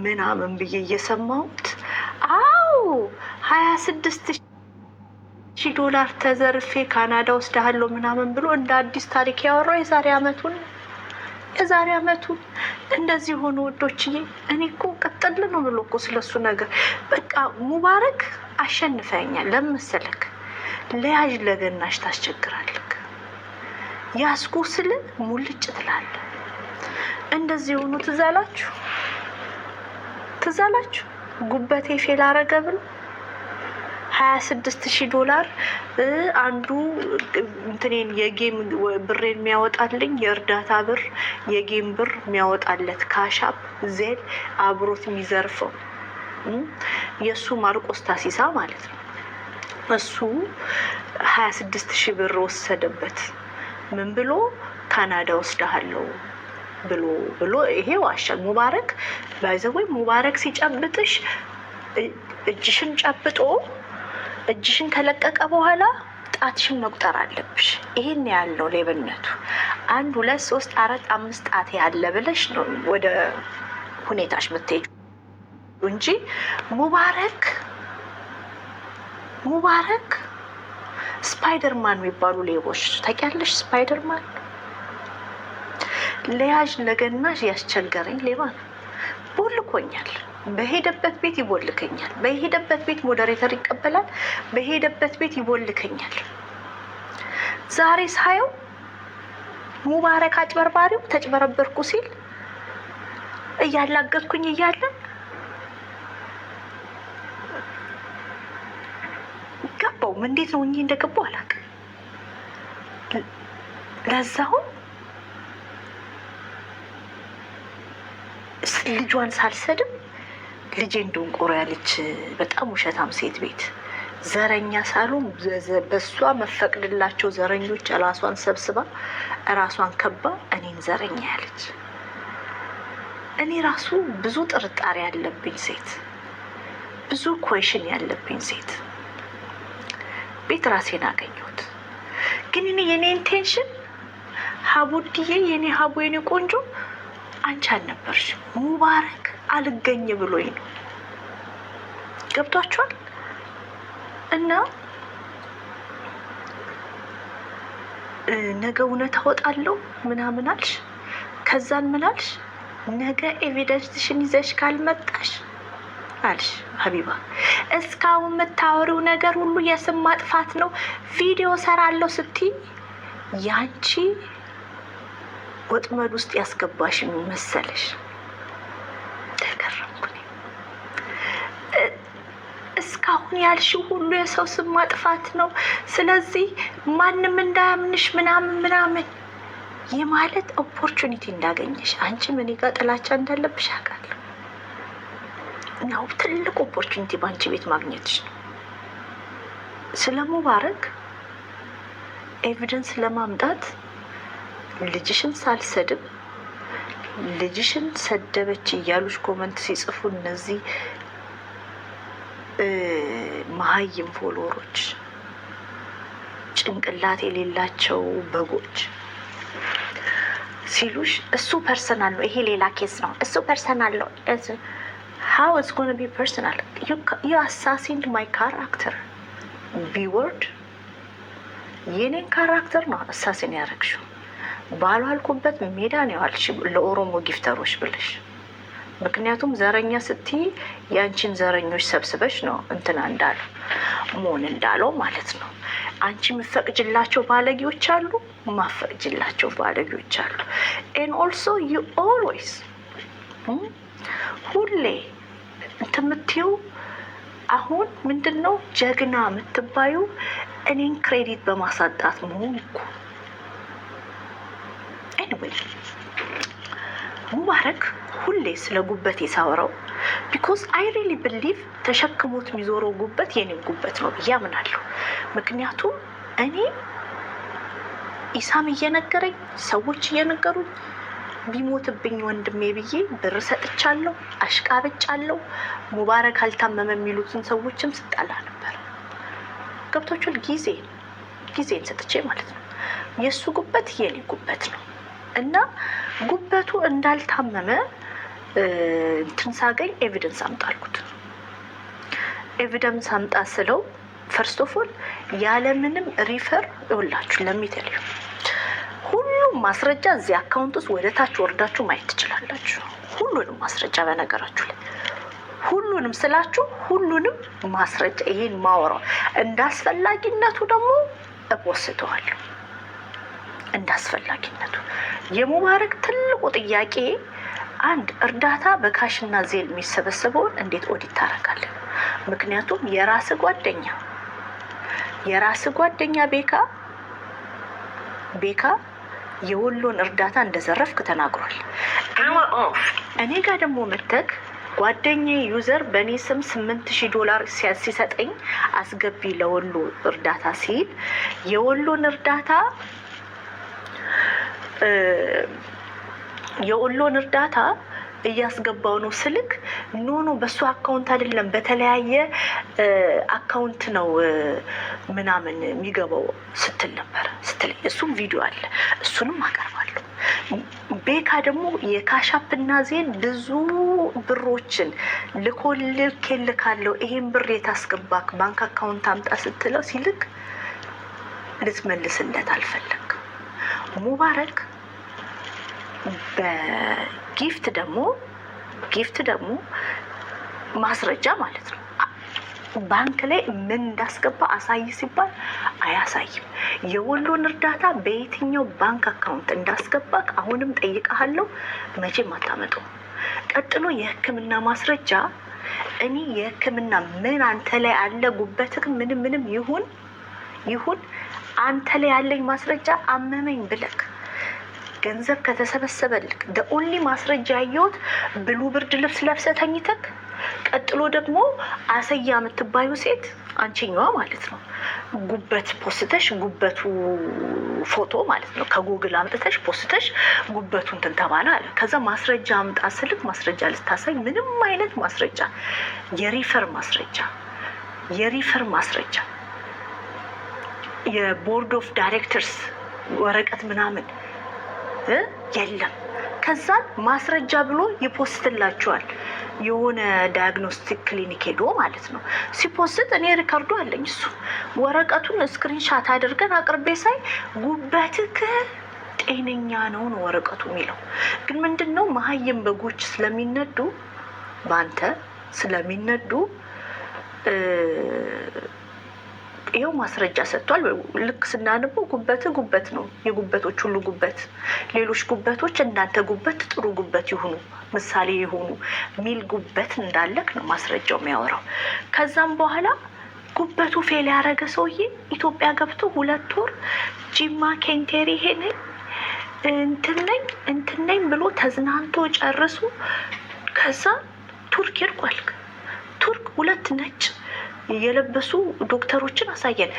ምናምን ብዬ እየሰማሁት አው 26,000 ዶላር ተዘርፌ ካናዳ ወስዳለሁ ምናምን ብሎ እንደ አዲስ ታሪክ ያወራው የዛሬ አመቱን እንደዚህ ሆኖ ወዶችዬ። እኔ እኮ ቀጥል ነው ብሎ እኮ ስለሱ ነገር በቃ ሙባረክ አሸንፈኛል። ለምሰለክ ለያዥ ለገናሽ ታስቸግራለክ። ያስኩ ስል ሙልጭ ትላለ። እንደዚህ ሆኖ ትዛላችሁ ጉበቴ ፌል አረገ ብሎ 26,000 ዶላር አንዱ እንትኔን የጌም ብሬን የሚያወጣልኝ የእርዳታ ብር የጌም ብር የሚያወጣለት ካሻፕ ዜል አብሮት የሚዘርፈው የእሱ ማርቆስ ታሲሳ ማለት ነው። እሱ 26,000 ብር ወሰደበት። ምን ብሎ ካናዳ ወስዳለሁ ብሎ ይሄ ዋሻል። ሙባረክ ባይዘወይ ሙባረክ ሲጨብጥሽ እጅሽን ጨብጦ እጅሽን ከለቀቀ በኋላ ጣትሽን መቁጠር አለብሽ። ይሄን ያለው ሌብነቱ 1 2 3 4 5 ጣት ያለ ብለሽ ነው ወደ ሁኔታሽ የምትሄጂው እንጂ ሙባረክ ስፓይደርማን የሚባሉ ሌቦች ታውቂያለሽ? ስፓይደርማን ለያዥ ለገናሽ ያስቸገረኝ ሌባ ነው። ቦልኮኛል። በሄደበት ቤት ይቦልከኛል። በሄደበት ቤት ሞዴሬተር ይቀበላል። በሄደበት ቤት ይቦልከኛል። ዛሬ ሳየው ሙባረክ አጭበርባሪው ተጭበረበርኩ ሲል እያላገጥኩኝ እያለ ገባው። እንዴት ነው እንጂ እንደገባው አላውቅም። ለዛው ልጇን ሳልሰድም ልጄ እንደውን ቆሮ ያለች በጣም ውሸታም ሴት ቤት ዘረኛ ሳሉም በሷ መፈቅድላቸው ዘረኞች ራሷን ሰብስባ ራሷን ከባ እኔን ዘረኛ ያለች። እኔ ራሱ ብዙ ጥርጣሬ ያለብኝ ሴት፣ ብዙ ኩዌሽን ያለብኝ ሴት ቤት ራሴን አገኘሁት። ግን እኔ የኔ ኢንቴንሽን ሀቡድዬ የኔ ሀቡ የኔ ቆንጆ አንቺ አልነበርሽ። ሙባረክ አልገኝ ብሎኝ ነው። ገብቷችኋል? እና ነገ እውነት አወጣለሁ ምናምን አልሽ። ከዛን ምን አልሽ? ነገ ኤቪደንስሽን ይዘሽ ካልመጣሽ አልሽ ሀቢባ እስካሁን የምታወሪው ነገር ሁሉ የስም ማጥፋት ነው። ቪዲዮ ሰራለሁ ስትይ ያንቺ ወጥመድ ውስጥ ያስገባሽ መሰለሽ። ተገረምኩኝ። እስካሁን ያልሽው ሁሉ የሰው ስም ማጥፋት ነው። ስለዚህ ማንም እንዳያምንሽ ምናምን የማለት ኦፖርቹኒቲ እንዳገኘሽ አንቺ ምን ጋር ጥላቻ እንዳለብሽ አውቃለሁ። ነው ትልቅ ኦፖርቹኒቲ ባንቺ ቤት ማግኘትሽ ነው። ስለ ሙባረክ ኤቪደንስ ለማምጣት ልጅሽን ሳልሰድብ ልጅሽን ሰደበች እያሉሽ ኮመንት ሲጽፉ እነዚህ መሀይም ፎሎወሮች ጭንቅላት የሌላቸው በጎች ሲሉሽ እሱ ፐርሰናል ነው፣ ይሄ ሌላ ኬስ ነው፣ እሱ ፐርሰናል ነው። how it's going to be personal? you assassined my character. ቢወርድ የኔን ካራክተር ነው አሳሲን ያደረግሽው። ባሉ አልኩበት ሜዳ ነው ያልሽ ለኦሮሞ ጊፍተሮች ብለሽ። ምክንያቱም ዘረኛ ስትይ ያንቺን ዘረኞች ሰብስበሽ ነው እንትና እንዳለው ሞን እንዳለው ማለት ነው። አንቺ የምትፈቅጅላቸው ባለጌዎች አሉ፣ ማፈቅጅላቸው ባለጌዎች አሉ። and also you always ሁሌ እንትምትዩ አሁን ምንድነው ጀግና የምትባዩ እኔን ክሬዲት በማሳጣት መሆን እኮ። anyway ሙባረክ ሁሌ ስለ ጉበት የሳወራው because I really believe ተሸክሞት የሚዞረው ጉበት የኔን ጉበት ነው ብዬ አምናለሁ። ምክንያቱም እኔ ኢሳም እየነገረኝ ሰዎች እየነገሩኝ ቢሞትብኝ ወንድሜ ብዬ ብር ሰጥቻለሁ፣ አሽቃብጫለሁ። ሙባረክ አልታመመ የሚሉትን ሰዎችም ስጣላ ነበር። ገብቶቹል ጊዜን ሰጥቼ ማለት ነው። የእሱ ጉበት የኔ ጉበት ነው እና ጉበቱ እንዳልታመመ እንትን ሳገኝ ኤቪደንስ አምጣልኩት። ኤቪደንስ አምጣ ስለው ፈርስት ኦፍ ኦል ያለምንም ሪፈር ይውላችሁ ለሚተልዩ ሁሉም ማስረጃ እዚህ አካውንት ውስጥ ወደ ታች ወርዳችሁ ማየት ትችላላችሁ። ሁሉንም ማስረጃ በነገራችሁ ላይ ሁሉንም ስላችሁ ሁሉንም ማስረጃ ይሄን ማወራው እንዳስፈላጊነቱ ደግሞ እፖስተዋለሁ። እንዳስፈላጊነቱ የሙባረክ ትልቁ ጥያቄ አንድ እርዳታ በካሽና ዜል የሚሰበሰበውን እንዴት ኦዲት ታደርጋለህ? ምክንያቱም የራስ ጓደኛ ቤካ የወሎን እርዳታ እንደዘረፍክ ተናግሯል። እኔ ጋር ደግሞ መተክ ጓደኛዬ ዩዘር በእኔ ስም $8,000 ሲሰጠኝ አስገቢ ለወሎ እርዳታ ሲል የወሎን እርዳታ እያስገባው ነው ስልክ ኖ በሱ አካውንት አይደለም በተለያየ አካውንት ነው ምናምን የሚገባው ስትል ነበር ስትል እሱም ቪዲዮ አለ፣ እሱንም አቀርባለሁ። ቤካ ደግሞ የካሻፕና ዜን ብዙ ብሮችን ልኮልካለው ይሄን ብር የታስገባክ ባንክ አካውንት አምጣ ስትለው ሲልክ ልትመልስለት አልፈለግም። ሙባረክ በጊፍት ደግሞ ማስረጃ ማለት ነው ባንክ ላይ ምን እንዳስገባ አሳይ ሲባል አያሳይም። የወሎን እርዳታ በየትኛው ባንክ አካውንት እንዳስገባክ አሁንም ጠይቀሃለሁ፣ መቼም አታመጣው። ቀጥሎ የሕክምና ማስረጃ እኔ የሕክምና ምን አንተ ላይ አለ ጉበትክ ምንም ይሁን አንተ ላይ ያለኝ ማስረጃ አመመኝ ብለክ ገንዘብ ከተሰበሰበልክ ኦንሊ ማስረጃ ያየሁት ብሉ ብርድ ልብስ ለብሰህ ተኝተክ፣ ቀጥሎ ደግሞ አሰያ የምትባዩ ሴት አንቺኛዋ ማለት ነው ጉበት ፖስተሽ ጉበቱ ፎቶ ማለት ነው ከጉግል አምጥተሽ ፖስተሽ ጉበቱ እንትን ተባለ አለ። ከዛ ማስረጃ አምጣ ስልክ ማስረጃ ልታሳይ ምንም አይነት ማስረጃ የሪፈር ማስረጃ የቦርድ ኦፍ ዳይሬክተርስ ወረቀት ምናምን የለም። ከዛ ማስረጃ ብሎ ይፖስትላቸዋል። የሆነ ዳያግኖስቲክ ክሊኒክ ሄዶ ማለት ነው ሲፖስት እኔ ሪካርዶ አለኝ። እሱ ወረቀቱን ስክሪንሻት አድርገን አቅርቤ ሳይ ጉበትክ ጤነኛ ነው ወረቀቱ የሚለው። ግን ምንድነው መሀይም በጎች ስለሚነዱ ባንተ ስለሚነዱ ይኸው ማስረጃ ሰጥቷል። ልክ ስናነበው ጉበት ነው፣ የጉበቶች ሁሉ ጉበት፣ ሌሎች ጉበቶች እንዳንተ ጉበት ጥሩ ጉበት ይሁኑ ምሳሌ ይሁኑ ሚል ጉበት እንዳለክ ነው ማስረጃው የሚያወራው። ከዛም በኋላ ጉበቱ ፌል ያደረገ ሰውዬ ኢትዮጵያ ገብቶ 2 ወር ጂማ ኬንቴሪ ሄነ እንትን ነኝ ብሎ ተዝናንቶ ጨርሱ። ከዛ ቱርክ ሄድኳል። ቱርክ 2 ነጭ የለበሱ ዶክተሮችን አሳየን።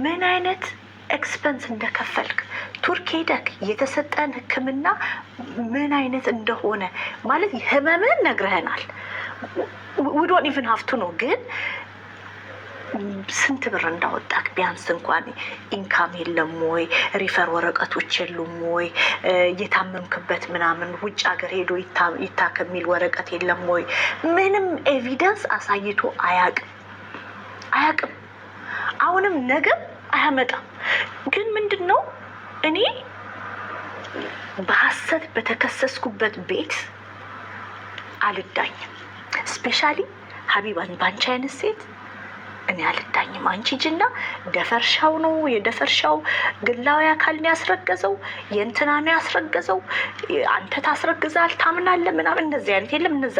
ምን አይነት ኤክስፐንስ እንደከፈልክ ቱርክ ሄደክ የተሰጠን ሕክምና ምን አይነት እንደሆነ ማለት ህመምን ነግረህናል። we don't even have to know ግን ስንት ብር እንዳወጣክ ቢያንስ እንኳን ኢንካም የለም ወይ ሪፈር ወረቀቶች የሉም ወይ የታመምክበት ምናምን ውጭ ሀገር ሄዶ ይታከም የሚል ወረቀት የለም ወይ ምንም ኤቪደንስ አሳይቶ አያቅም። አሁንም ነገር አያመጣም። ግን ምንድነው እኔ በሐሰት በተከሰስኩበት ቤት አልዳኝም። ስፔሻሊ ሀቢባን ባንቺ አይነት ሴት እኔ አልዳኝም። አንቺ ጅና ደፈርሻው ነው የደፈርሻው ግላዊ አካል ነው ያስረገዘው የእንትና ነው ያስረገዘው አንተ ታስረግዛል ታምናለህ ምናምን እንደዚህ አይነት የለም። እነዛ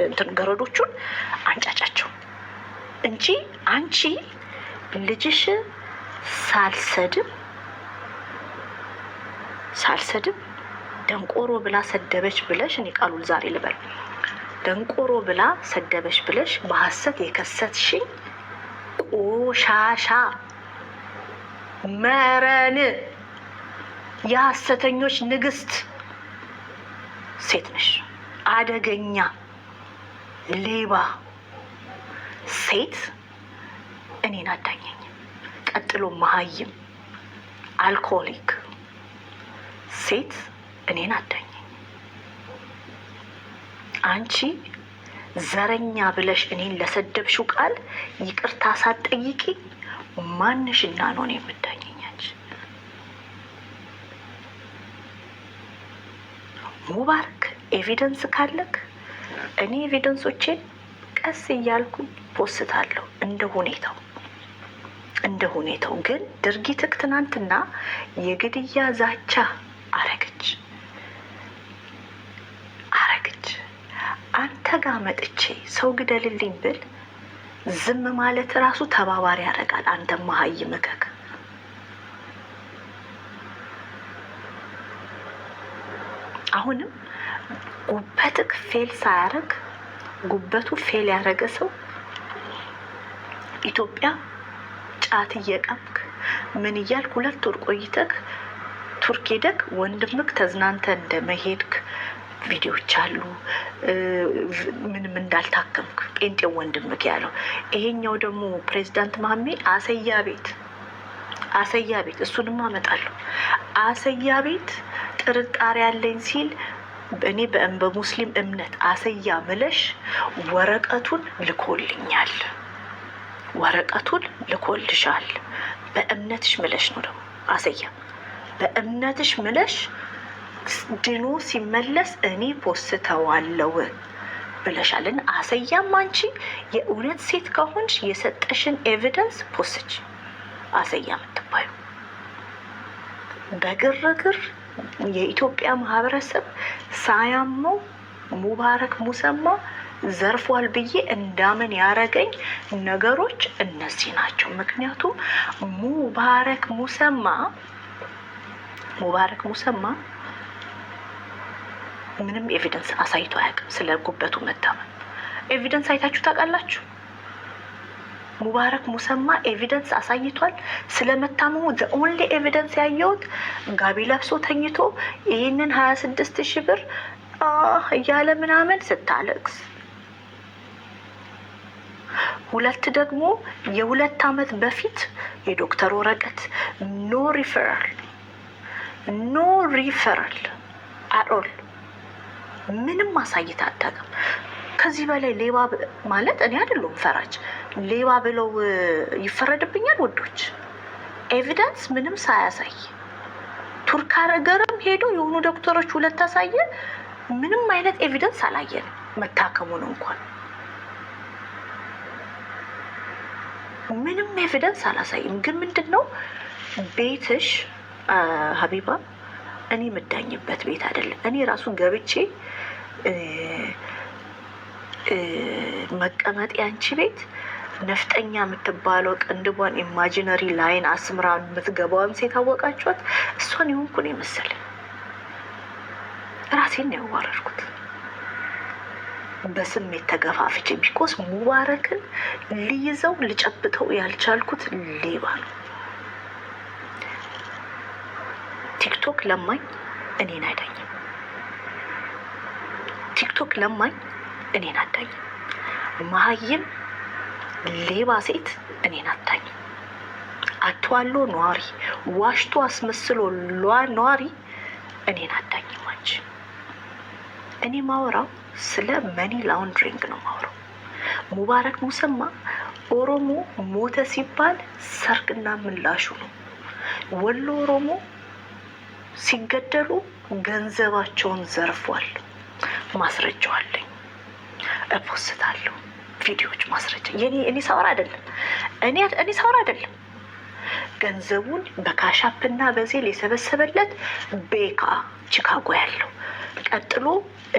እንትን ገረዶቹን አንጫጫቸው እንጂ አንቺ ልጅሽ ሳልሰድብ ደንቆሮ ብላ ሰደበች ብለሽ እኔ ቃሉን ዛሬ ልበል ደንቆሮ ብላ ሰደበች ብለሽ በሐሰት የከሰትሽኝ ቆሻሻ መረን የሐሰተኞች ንግስት ሴት ነሽ። አደገኛ ሌባ ሴት እኔን አዳኘኝ። ቀጥሎ መሀይም አልኮሊክ ሴት እኔን አዳኘኝ። አንቺ ዘረኛ ብለሽ እኔን ለሰደብሽው ቃል ይቅርታ ሳትጠይቂ ማንሽና ነው እኔ የምዳኘኛች? ሙባረክ ኤቪደንስ ካለክ እኔ ኤቪደንሶቼን ቀስ እያልኩ ፖስታለሁ እንደ ሁኔታው። ግን ድርጊትክ ትናንትና የግድያ ዛቻ አረገች። አንተ ጋር መጥቼ ሰው ግደልልኝ ብል ዝም ማለት ራሱ ተባባሪ ያደርጋል። አንተ መሀይም እከክ አሁንም ጉበትክ ፌል ሳያረግ ጉበቱ ፌል ያደረገ ሰው ኢትዮጵያ ጫት እየቀምክ ምን እያልክ 2 ወር ቆይተክ ቱርክ ሄደክ ወንድምክ ተዝናንተ እንደመሄድክ ቪዲዮዎች አሉ። ምንም እንዳልታከምክ ጴንጤው ወንድምክ ያለው። ይሄኛው ደግሞ ፕሬዚዳንት ማሜ አሰያ ቤት እሱንም አመጣለሁ። አሰያ ቤት ጥርጣሬ ያለኝ ሲል እኔ በሙስሊም እምነት አሰያ ምለሽ ወረቀቱን ልኮልሻል። በእምነትሽ ምለሽ ነው ደግሞ አሰያ በእምነትሽ ምለሽ ድኖ ሲመለስ እኔ ፖስተዋለሁ ብለሻልን። አሰያም አንቺ የእውነት ሴት ከሆንሽ የሰጠሽን ኤቪደንስ ፖስች። አሰያ የምትባዩ በግርግር የኢትዮጵያ ማህበረሰብ ሳያመው ሙባረክ ሙሰማ ዘርፏል ብዬ እንዳምን ያረገኝ ነገሮች እነዚህ ናቸው። ምክንያቱም ሙባረክ ሙሰማ ምንም ኤቪደንስ አሳይቶ አያውቅም። ስለ ጉበቱ መታመም ኤቪደንስ አይታችሁ ታውቃላችሁ? ሙባረክ ሙሰማ ኤቪደንስ አሳይቷል ስለመታመሙ? the only ኤቪደንስ ያየሁት ጋቢ ለብሶ ተኝቶ ይህንን 26,000 ብር እያለ ምናምን ስታለቅስ፣ 2 ደግሞ የ2 ዓመት በፊት የዶክተር ወረቀት ኖ ሪፈራል አትኦል ምንም ማሳየት አታውቅም። ከዚህ በላይ ሌባ ማለት እኔ አይደለሁም ፈራጅ። ሌባ ብለው ይፈረድብኛል ውዶች? ኤቪደንስ ምንም ሳያሳይ ቱርክ ሀገርም ሄዶ የሆኑ ዶክተሮች 2 አሳየ። ምንም አይነት ኤቪደንስ አላየን መታከሙን እንኳን ምንም ኤቪደንስ አላሳይም። ግን ምንድን ነው ቤትሽ ሀቢባ እኔ የምዳኝበት ቤት አይደለም። እኔ ራሱን ገብቼ መቀመጥ ያንቺ ቤት ነፍጠኛ የምትባለው ቅንድቧን ኢማጂነሪ ላይን አስምራ የምትገባውን ሴት አወቃችኋት? እሷን የሆንኩን የመሰለኝ ራሴን ነው ያዋረድኩት በስሜት ተገፋፍቼ። ቢኮስ ሙባረክን ልይዘው ልጨብጠው ያልቻልኩት ሌባ ነው። ቲክቶክ ለማኝ እኔን አይዳኝም። ቲክቶክ ለማኝ እኔን አዳኝም። መሀይም ሌባ ሴት እኔን አታኝም። አቷሎ ኗሪ ዋሽቶ አስመስሎ ኗሪ እኔን አዳኝም። አንቺ እኔ ማወራው ስለ መኒ ላውንድሪንግ ነው ማወራው። ሙባረክ ሙሰማ ኦሮሞ ሞተ ሲባል ሰርግና ምላሹ ነው። ወሎ ኦሮሞ ሲገደሉ ገንዘባቸውን ዘርፏል። ማስረጃው አለኝ፣ እፖስታለሁ ቪዲዮዎች ማስረጃ። እኔ ሳወራ አይደለም ገንዘቡን በካሻፕና በዜል የሰበሰበለት ቤካ ቺካጎ ያለው። ቀጥሎ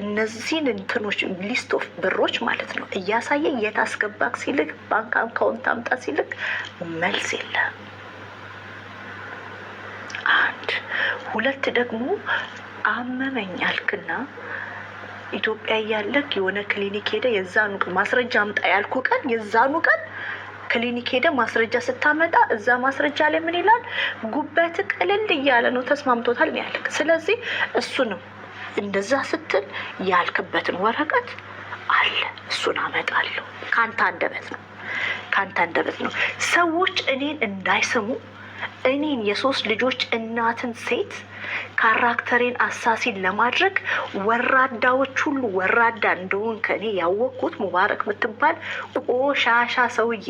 እነዚህን እንትኖች ሊስት ኦፍ ብሮች ማለት ነው እያሳየ የታስገባክ ሲልክ ባንክ አካውንት አምጣ ሲልክ መልስ የለም። 1 2 ደግሞ አመመኝ አልክና ኢትዮጵያ እያለክ የሆነ ክሊኒክ ሄደ የዛኑ ማስረጃ አምጣ ያልኩ ቀን የዛኑ ቀን ክሊኒክ ሄደ ማስረጃ ስታመጣ እዛ ማስረጃ ላይ ምን ይላል? ጉበት ቅልል እያለ ነው ተስማምቶታል ነው ያልክ። ስለዚህ እሱንም እንደዛ ስትል ያልክበትን ወረቀት አለ፣ እሱን አመጣለሁ። ካንተ አንደበት ነው ሰዎች እኔን እንዳይሰሙ እኔን የ3 ልጆች እናትን ሴት ካራክተሬን አሳሲን ለማድረግ ወራዳዎች ሁሉ ወራዳ እንደሆን ከኔ ያወቅኩት ሙባረክ ምትባል ቆሻሻ ሰውዬ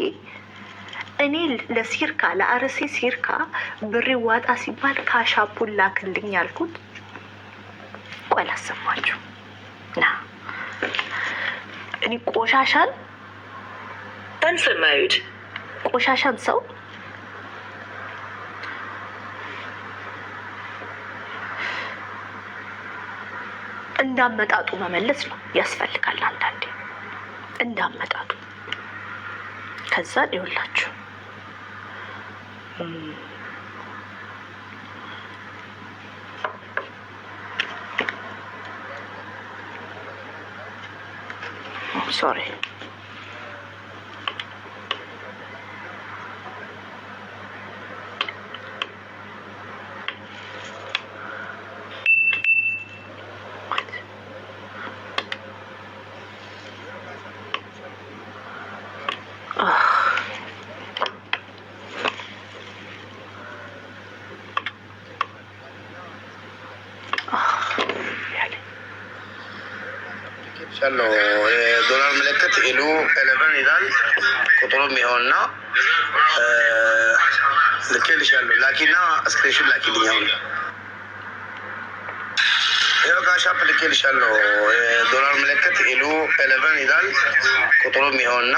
እኔ ለሲርካ ለአርሲ ሲርካ ብሬ ዋጣ ሲባል ካሻፑን ላክልኝ ያልኩት። ቆይ ላሰማችሁ ና እኔ ቆሻሻን ቆሻሻን ሰው እንዳመጣጡ መመለስ ነው ያስፈልጋል። አንዳንዴ እንዳመጣጡ ከዛ ይውላችሁ ሶሪ ነው ዶላር ምልክት ኢሉ 11 ይላል። ቁጥሩም ይኸውና ልኬልሻለሁ። ላኪና ስክሪንሾት ላኪልኝ። አሁን ይኸው ካሻፕ ልኬልሻለሁ። ዶላር ምልክት ኢሉ 11 ይላል። ቁጥሩም ይኸውና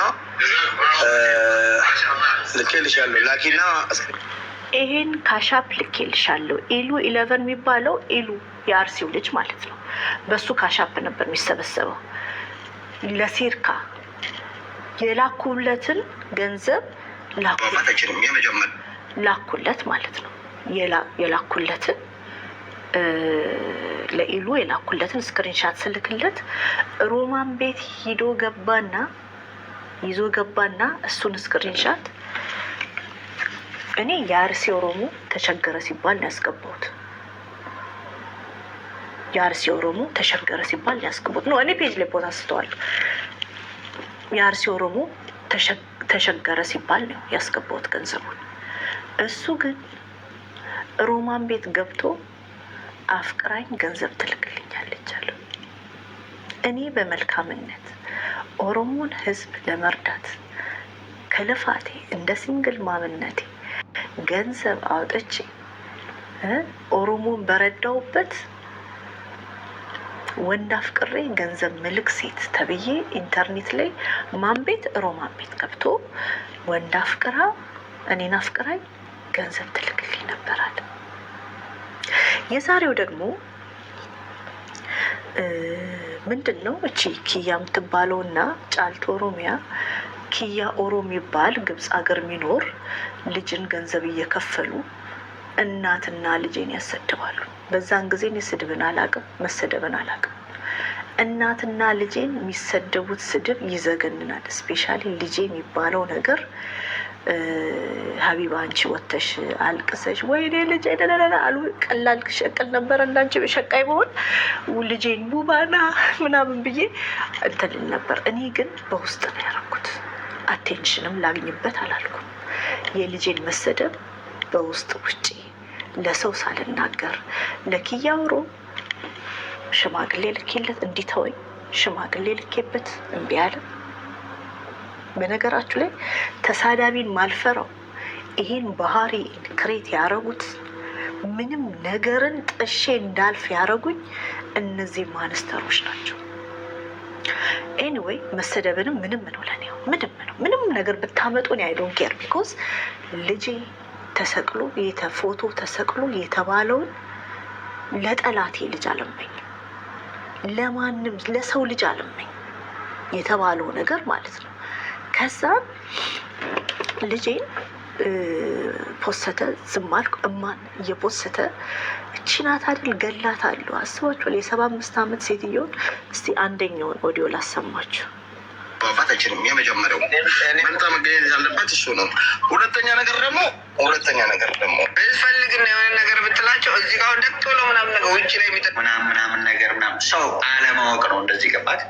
ልኬልሻለሁ። ላኪና ይሄን ካሻፕ ልኬልሻለሁ። ኢሉ 11 የሚባለው ኢሉ የአርሲው ልጅ ማለት ነው። በሱ ካሻፕ ነበር የሚሰበሰበው። ለሲርካ የላኩለትን ገንዘብ ላኩለት ማለት ነው። የላኩለትን ለኢሉ የላኩለትን ስክሪንሻት ስልክለት ሮማን ቤት ይዞ ገባና እሱን ስክሪንሻት እኔ የአርሲ ኦሮሞ ተቸገረ ሲባል ነው ያስገባሁት። የአርሲ ኦሮሞ ተቸገረ ሲባል ያስገቡት ነው። እኔ ፔጅ ላይ ፖስት አስተዋለሁ። የአርሲ ኦሮሞ ተቸገረ ሲባል ነው ያስገባሁት ገንዘቡን። እሱ ግን ሮማን ቤት ገብቶ አፍቅራኝ ገንዘብ ትልክልኛለች አለ። እኔ በመልካምነት ኦሮሞን ሕዝብ ለመርዳት ከልፋቴ እንደ ሲንግል ማምነቴ ገንዘብ አውጥቼ ኦሮሞን በረዳውበት ወንድ አፍቅሬ ገንዘብ ምልክ ሴት ተብዬ ኢንተርኔት ላይ ማን ቤት ሮማን ቤት ገብቶ ወንድ አፍቅራ እኔን አፍቅራኝ ገንዘብ ትልክልኝ ነበራል። የዛሬው ደግሞ ምንድን ነው? እቺ ኪያ የምትባለው እና ጫልቱ ኦሮሚያ ኪያ ኦሮሞ ይባል ግብፅ ሀገር የሚኖር ልጅን ገንዘብ እየከፈሉ እናትና ልጄን ያሰድባሉ። በዛን ጊዜ እኔ ስድብን አላቅም፣ መሰደብን አላቅም። እናትና ልጄን የሚሰደቡት ስድብ ይዘገንናል። ስፔሻሊ ልጄ የሚባለው ነገር ሀቢባ አንቺ ወተሽ አልቅሰሽ ወይኔ ልጄ አሉ። ቀላል ሸቅል ነበረ እንዳንቺ በሸቃይ መሆን ልጄን ቡባና ምናምን ብዬ እንትልል ነበር። እኔ ግን በውስጥ ነው ያደረኩት። አቴንሽንም ላግኝበት አላልኩም። የልጄን መሰደብ በውስጥ ውጪ ለሰው ሳልናገር ለኪያ ኦሮ ሽማግሌ ልኬለት እንዲተወኝ ሽማግሌ ልኬበት እምቢ አለ። በነገራችሁ ላይ ተሳዳቢን ማልፈራው ይሄን ባህሪ ክሬት ያደረጉት ምንም ነገርን ጥሼ እንዳልፍ ያደረጉኝ እነዚህ ማንስተሮች ናቸው። ኤኒዌይ መሰደብንም ምንም ነው ለኔ ምንም ነገር ብታመጡን አይ ዶንት ኬር ቢኮዝ ልጄ ተሰቅሎ ፎቶ ተሰቅሎ የተባለውን ለጠላቴ ልጅ አለመኝ፣ ለማንም ለሰው ልጅ አለመኝ የተባለው ነገር ማለት ነው። ከዛ ልጄን ፖሰተ ዝም አልኩ። እማን እየፖሰተ እቺ ናት አይደል ገላት አሉ። አስባችሁ የ75 ዓመት ሴትዮውን እስቲ አንደኛውን ኦዲዮ ላሰማችሁ። ባፋታችንም የመጀመሪያው ምንጣ መገኘት ያለበት እሱ ነው። ሁለተኛ ነገር ደግሞ ብትፈልግና የሆነ ነገር ብትላቸው እዚህ ጋር ደቅ ብሎ ምናምን ነገር ውጭ ላይ ምናምን ነገር ምናምን ሰው አለማወቅ ነው። እንደዚህ ገባት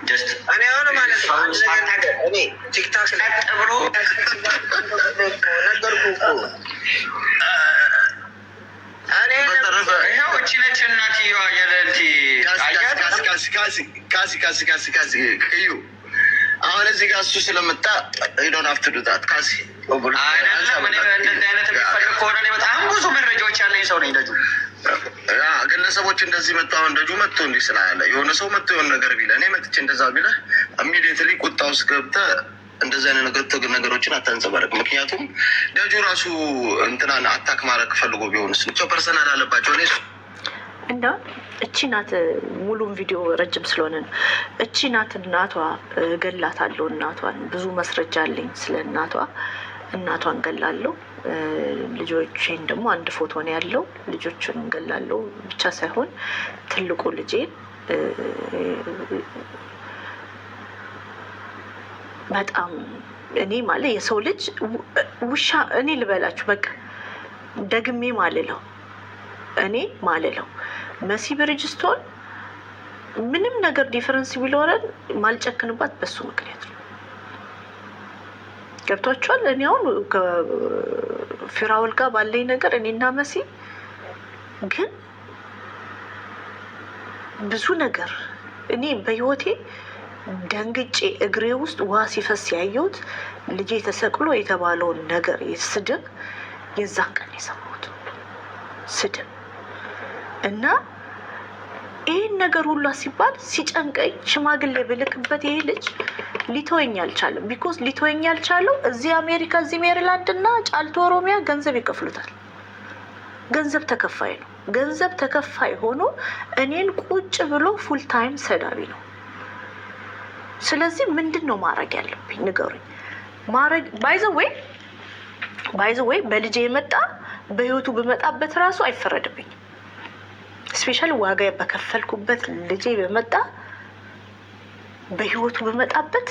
ጀስት እኔ አሁን ማለት ነው እኔ ቲክታክ ላይ ብሎ ነገርኩ እኮ አሁን እዚህ ጋር እሱ ስለመጣ ዶን ሀፍት ዱታት ካሲ በጣም ብዙ መረጃዎች ያለኝ ሰው ነኝ። ደጁ ግለሰቦች እንደዚህ መጡ። አሁን ደጁ መጥቶ እንዲህ ስላለ የሆነ ሰው መጥቶ የሆነ ነገር ቢለ እኔ መጥቼ እንደዛ ቢለ ኢሚዲየትሊ ቁጣ ውስጥ ገብተህ እንደዚህ አይነት ነገሮችን አታንጸባረቅ። ምክንያቱም ደጁ ራሱ እንትናን አታክ ማድረግ ፈልጎ ቢሆንስ ብቻው ፐርሰናል አለባቸው። እኔ እና እቺ ናት ሙሉም ቪዲዮ ረጅም ስለሆነ ነው። እቺ ናት እናቷ ገላታለሁ። እናቷን ብዙ መስረጃ አለኝ ስለ እናቷ። እናቷን ገላለሁ። ልጆቼን ደግሞ አንድ ፎቶ ነው ያለው። ልጆቹን ገላለሁ ብቻ ሳይሆን ትልቁ ልጄን በጣም እኔ ማለት የሰው ልጅ ውሻ እኔ ልበላችሁ በቃ ደግሜ ማልለው እኔ ማልለው መሲ ብርጅስቶን ምንም ነገር ዲፈረንስ ቢኖረን ማልጨክንባት በሱ ምክንያት ነው። ገብቷችኋል? እኔ አሁን ከፊራውል ጋር ባለኝ ነገር እኔና መሲ ግን ብዙ ነገር እኔ በህይወቴ ደንግጬ እግሬ ውስጥ ውሃ ሲፈስ ያየሁት ልጄ ተሰቅሎ የተባለውን ነገር ስድብ የዛ ቀን የሰማሁት ስድብ እና ይህን ነገር ሁላ ሲባል ሲጨንቀኝ ሽማግሌ ብልክበት ይሄ ልጅ ሊተወኝ አልቻለም። ቢኮዝ ሊተወኝ ያልቻለው እዚህ አሜሪካ እዚህ ሜሪላንድ እና ጫልቶ ኦሮሚያ ገንዘብ ይከፍሉታል። ገንዘብ ተከፋይ ነው። ገንዘብ ተከፋይ ሆኖ እኔን ቁጭ ብሎ ፉል ታይም ሰዳቢ ነው። ስለዚህ ምንድን ነው ማድረግ ያለብኝ ንገሩኝ። ማድረግ ባይዘወይ በልጄ የመጣ በህይወቱ በመጣበት ራሱ አይፈረድብኝም። ስፔሻሊ ዋጋ በከፈልኩበት ልጄ በመጣ በህይወቱ በመጣበት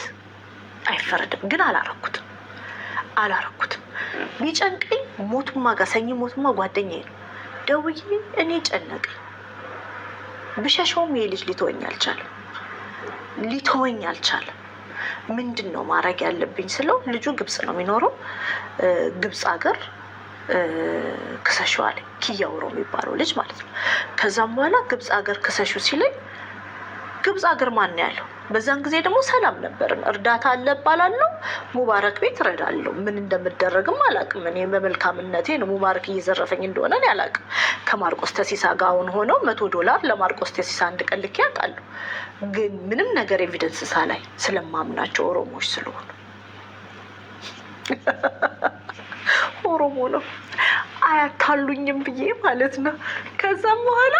አይፈረድም። ግን አላረኩትም። ቢጨንቀኝ ሞቱማ ጋር ሰኝ ሞቱማ ጓደኛዬ ነው ደውዬ እኔ ጨነቀኝ። ብሸሸውም ይሄ ልጅ ሊተወኝ አልቻለም። ምንድን ነው ማድረግ ያለብኝ ስለው ልጁ ግብጽ ነው የሚኖረው። ግብጽ ሀገር ክሰሹ አለኝ። ኪያውሮ የሚባለው ልጅ ማለት ነው። ከዛም በኋላ ግብጽ ሀገር ክሰሹ ሲለኝ ግብጽ ሀገር ማን ያለው? በዛን ጊዜ ደግሞ ሰላም ነበርን። እርዳታ አለ እባላለሁ። ሙባረክ ቤት እረዳለሁ። ምን እንደምደረግም አላውቅም። እኔ በመልካምነቴ ነው። ሙባረክ እየዘረፈኝ እንደሆነ እኔ አላውቅም። ከማርቆስ ተሲሳ ጋር አሁን ሆነው $100 ለማርቆስ ተሲሳ አንድ ቀን ልኬ አውቃለሁ። ግን ምንም ነገር ኤቪደንስ ሳላይ ስለማምናቸው ኦሮሞዎች ስለሆኑ ኦሮሞ ነው አያታሉኝም ብዬ ማለት ነው። ከዛም በኋላ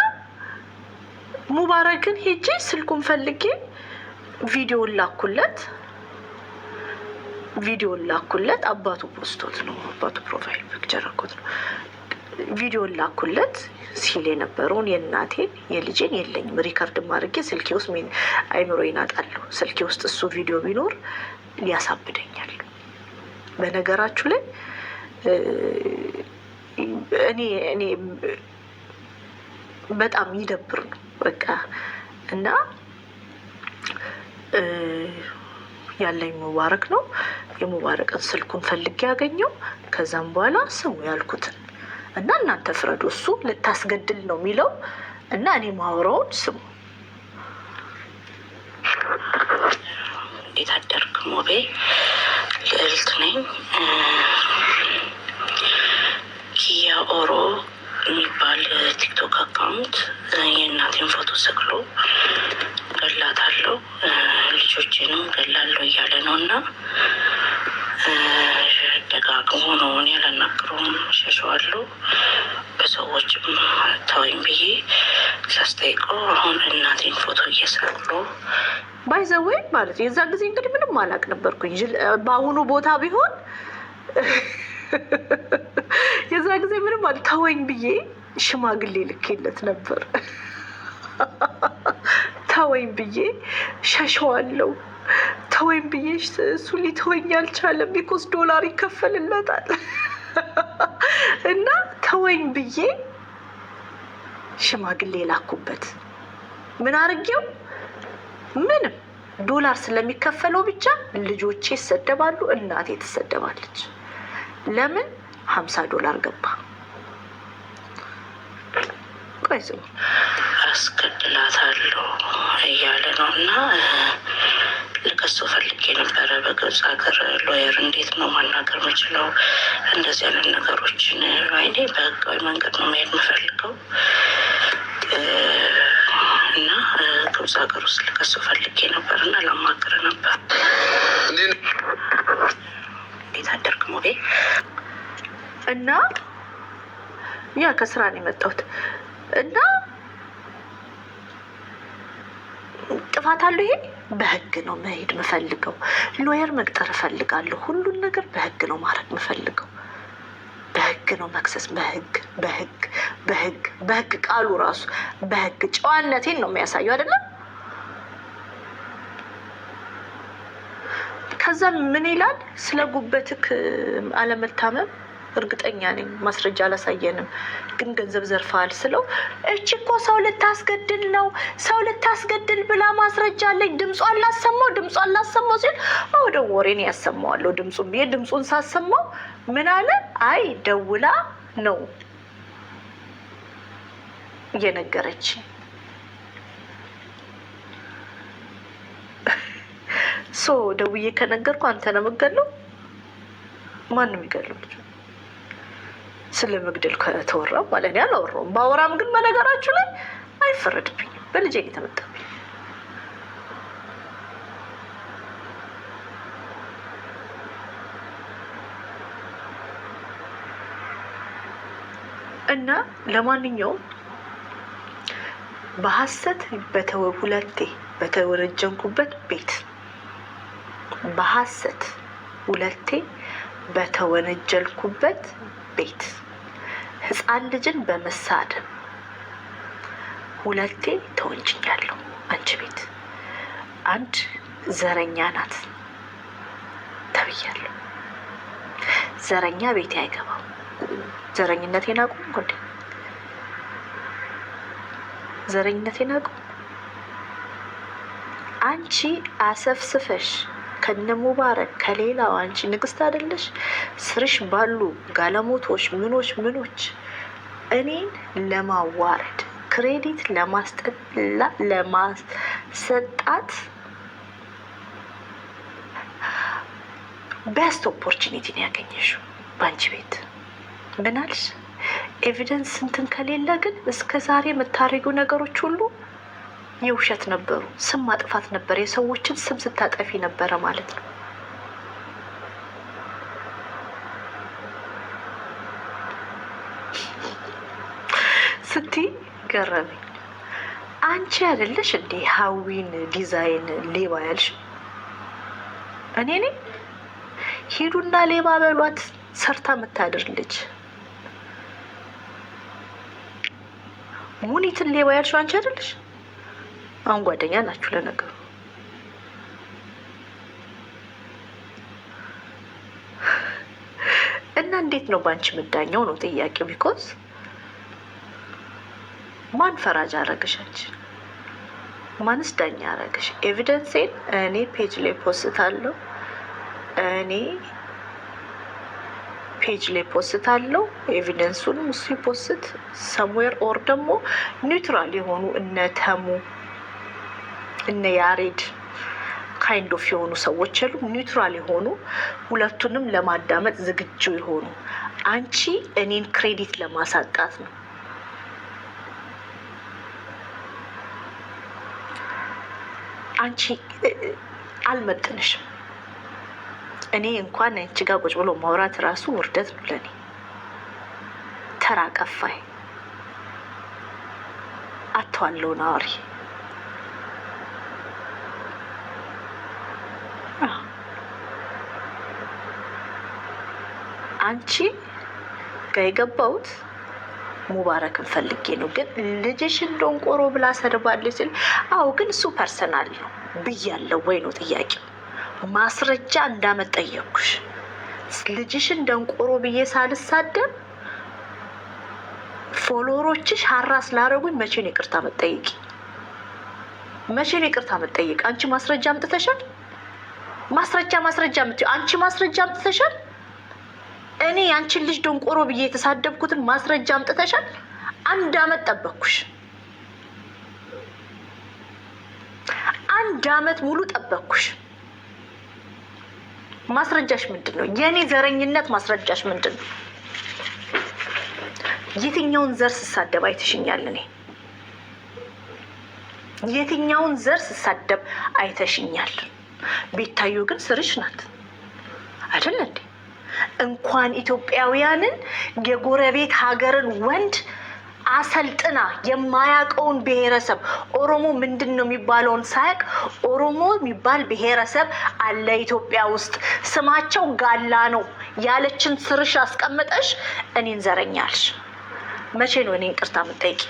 ሙባረክን ሄጄ ስልኩን ፈልጌ ቪዲዮን ላኩለት። አባቱ ፖስቶት ነው። አባቱ ፕሮፋይል ፒክቸር አድርጎት ነው። ቪዲዮን ላኩለት ሲል የነበረውን የእናቴን የልጄን የለኝም። ሪከርድ ማድረጌ ስልኬ ውስጥ አይምሮ ይናጣለሁ። ስልኬ ውስጥ እሱ ቪዲዮ ቢኖር ሊያሳብደኛል። በነገራችሁ ላይ እኔ በጣም ይደብር ነው በቃ። እና ያለኝ ሙባረክ ነው። የሙባረክን ስልኩን ፈልጌ ያገኘው። ከዛም በኋላ ስሙ ያልኩትን እና እናንተ ፍረዱ። እሱ ልታስገድል ነው የሚለው እና እኔ ማውራውን ስሙ። እንዴት አደርክ ሞቤ? ልዕልት ነኝ። ኪያ ኦሮ የሚባል ቲክቶክ አካውንት የእናቴን ፎቶ ሰቅሎ ገላታለሁ፣ ልጆቼንም ገላለሁ እያለ ነው እና ደጋግሞ ነው እኔ አላናግረውም፣ ሸሸዋለሁ። በሰዎችም ተወኝ ብዬ ሳስጠይቀው አሁን እናቴን ፎቶ እየሰቅሎ ባይዘወይ ማለት የዛ ጊዜ እንግዲህ ምንም አላቅ ነበርኩኝ። በአሁኑ ቦታ ቢሆን የዛ ጊዜ ምንም ተወኝ ብዬ ሽማግሌ ልኬለት ነበር። ተወኝ ብዬ ሸሸዋለሁ። ተወኝ ብዬ እሱ ሊተወኝ አልቻለም። ቢኮዝ $1 ይከፈልለታል እና ተወኝ ብዬ ሽማግሌ ላኩበት። ምን አርጌው? ምንም $1 ስለሚከፈለው ብቻ ልጆቼ ይሰደባሉ፣ እናቴ ትሰደባለች። ለምን $50 ገባ? ቆይ ስሙ አስገድላታለሁ እያለ ነው እና ልከሰው ፈልጌ ነበረ በግብጽ ሀገር ሎየር እንዴት ነው ማናገር የምችለው? እንደዚህ አይነት ነገሮችን አይኔ በህጋዊ መንገድ ነው መሄድ የምፈልገው እና ግብጽ ሀገር ውስጥ ልከሰው ፈልጌ ነበር እና ላማክር ነበር። እንዴት አደርግ ሞቤ? እና ያ ከስራ ነው የመጣሁት እና ጥፋት አለው። ይሄ በህግ ነው መሄድ የምፈልገው። ሎየር መቅጠር እፈልጋለሁ። ሁሉን ነገር በህግ ነው ማድረግ የምፈልገው። በህግ ነው መክሰስ። በህግ ቃሉ ራሱ በህግ ጨዋነቴን ነው የሚያሳየው አይደለም። ከዛ ምን ይላል? ስለ ጉበትክ አለመታመም እርግጠኛ ነኝ፣ ማስረጃ አላሳየንም፣ ግን ገንዘብ ዘርፈሃል ስለው እቺ እኮ ሰው ልታስገድል ነው፣ ሰው ልታስገድል ብላ ማስረጃ አለኝ፣ ድምጿን ላሰማው ሲል ወደ ወሬን ያሰማዋለሁ። ድምፁን ብዬ ድምፁን ሳሰማው ምን አለ? አይ ደውላ ነው እየነገረች ደውዬ ከነገርኩ አንተ ነው የምትገለው? ማንም ይገለው? ስለ መግደል ከተወራ ማለት ነው አላወራውም። ባወራም ግን በነገራችሁ ላይ አይፈረድብኝም። በልጄ የተመጣብኝ እና ለማንኛውም በሐሰት ሁለቴ በተወነጀልኩበት ቤት በሐሰት ሁለቴ በተወነጀልኩበት ቤት ህፃን ልጅን በመሳደብ ሁለቴ ተወንጅኛለሁ። አንቺ ቤት አንድ ዘረኛ ናት ተብያለሁ። ዘረኛ ቤቴ አይገባም። ዘረኝነቴን አቁም እንዴ! ዘረኝነቴን አቁም። አንቺ አሰፍስፈሽ ከነ ሙባረክ ከሌላው አንቺ ንግስት አይደለሽ? ስርሽ ባሉ ጋለሞቶች ምኖች እኔን ለማዋረድ ክሬዲት ለማሰጣት ቤስት ኦፖርቹኒቲ ነው ያገኘሽው በአንቺ ቤት። ምናልሽ ኤቪደንስ እንትን ከሌለ ግን እስከ ዛሬ የምታደርጊው ነገሮች ሁሉ የውሸት ነበሩ። ስም ማጥፋት ነበር። የሰዎችን ስም ስታጠፊ ነበረ ማለት ነው። ስትይ ገረመኝ። አንቺ አይደለሽ እንዴ ሀዊን ዲዛይን ሌባ ያልሽ? እኔ ነኝ? ሂዱና ሌባ በሏት። ሰርታ የምታድር ልጅ ሙኒትን ሌባ ያልሽው አንቺ አይደለሽ? አሁን ጓደኛ ናችሁ ለነገሩ። እና እንዴት ነው ባንቺ ምዳኛው ነው ጥያቄው። ቢኮዝ ማን ፈራጅ አረገሽ? አንቺ ማንስ ዳኛ አረገሽ? ኤቪደንሴን እኔ ፔጅ ላይ ፖስታለሁ። ኤቪደንሱንም እሱ ይፖስት ሰምዌር ኦር ደግሞ ኒውትራል የሆኑ እነ ተሙ እነ ያሬድ ካይንድ ኦፍ የሆኑ ሰዎች አሉ። ኒውትራል የሆኑ ሁለቱንም ለማዳመጥ ዝግጁ የሆኑ። አንቺ እኔን ክሬዲት ለማሳጣት ነው። አንቺ አልመጥንሽም። እኔ እንኳን አንቺ ጋር ቁጭ ብሎ ማውራት ራሱ ውርደት ነው ለኔ። ተራ ቀፋይ አተዋለው ናሪ አንቺ ጋር የገባሁት ሙባረክን ፈልጌ ነው። ግን ልጅሽን ደንቆሮ ብላ ሰድባለች ሲል አዎ፣ ግን እሱ ፐርሰናል ነው ብያለሁ ወይ ነው ጥያቄው። ማስረጃ እንዳመጠየኩሽ ልጅሽን ደንቆሮ ብዬ ሳልሳደብ ፎሎወሮችሽ ሀራስ ላረጉኝ መቼ ነው ይቅርታ መጠየቂ? መቼ ነው ይቅርታ መጠየቅ? አንቺ ማስረጃ አምጥተሻል? ማስረጃ የምትይው አንቺ ማስረጃ አምጥተሻል? እኔ አንቺን ልጅ ደንቆሮ ብዬ የተሳደብኩትን ማስረጃ አምጥተሻል? 1 አመት ጠበቅኩሽ። 1 አመት ሙሉ ጠበቅኩሽ። ማስረጃሽ ምንድነው? የኔ ዘረኝነት ማስረጃሽ ምንድነው? የትኛውን ዘር ስሳደብ አይተሽኛል? እኔ የትኛውን ዘር ስሳደብ አይተሽኛል? ቤታዩ ግን ስርሽ ናት አይደል እንዴ? እንኳን ኢትዮጵያውያንን የጎረቤት ሀገርን ወንድ አሰልጥና የማያውቀውን ብሔረሰብ ኦሮሞ ምንድነው የሚባለውን ሳያውቅ ኦሮሞ የሚባል ብሔረሰብ አለ ኢትዮጵያ ውስጥ ስማቸው ጋላ ነው ያለችን ስርሽ አስቀምጠሽ እኔን ዘረኛልሽ። መቼ ነው እኔ ይቅርታ የምጠይቂ?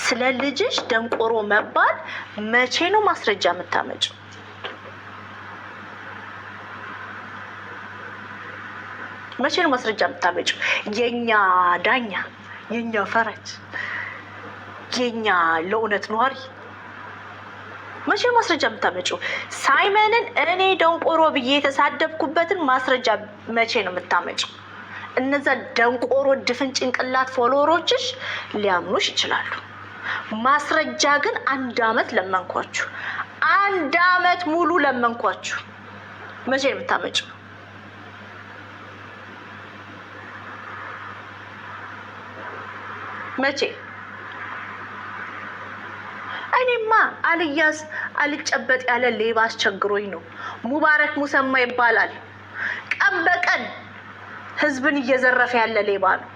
ስለ ልጅሽ ደንቆሮ መባል መቼ ነው ማስረጃ የምታመጪው? መቼ ነው ማስረጃ የምታመጪው? የኛ ዳኛ፣ የኛ ፈራጅ፣ የኛ ለእውነት ኗሪ መቼ ነው ማስረጃ የምታመጪው? ሳይመንን እኔ ደንቆሮ ብዬ የተሳደብኩበትን ማስረጃ መቼ ነው የምታመጪው? እነዛ ደንቆሮ ድፍን ጭንቅላት ፎሎወሮችሽ ሊያምኑሽ ይችላሉ። ማስረጃ ግን 1 አመት ለመንኳችሁ። 1 አመት ሙሉ ለመንኳችሁ። መቼ ነው የምታመጪው? መቼ? እኔማ አልያዝ አልጨበጥ ያለ ሌባ አስቸግሮኝ ነው። ሙባረክ ሙሰማ ይባላል። ቀን በቀን ህዝብን እየዘረፈ ያለ ሌባ ነው።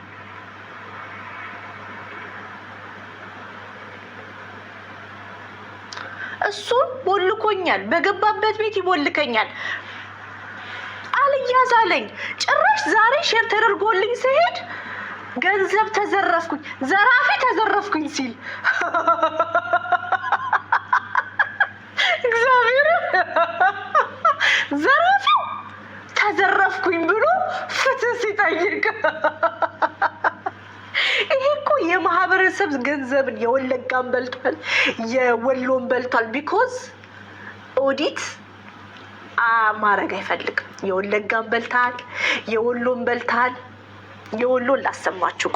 እሱን ቦልኮኛል። በገባበት ቤት ይቦልከኛል። አልያዝ አለኝ። ጭራሽ ዛሬ ሼር ተደርጎልኝ ሲሄድ ገንዘብ ተዘረፍኩኝ፣ ዘራፊ ተዘረፍኩኝ ሲል እግዚአብሔር ዘራፊው ተዘረፍኩኝ ብሎ ፍትህ ሲጠይቅ ይሄ እኮ የማህበረሰብ ገንዘብን የወለጋን በልቷል፣ የወሎን በልቷል። ቢኮዝ ኦዲት ማድረግ አይፈልግም። የወለጋን በልታል፣ የወሎን በልታል። የወሎን ላሰማችሁ።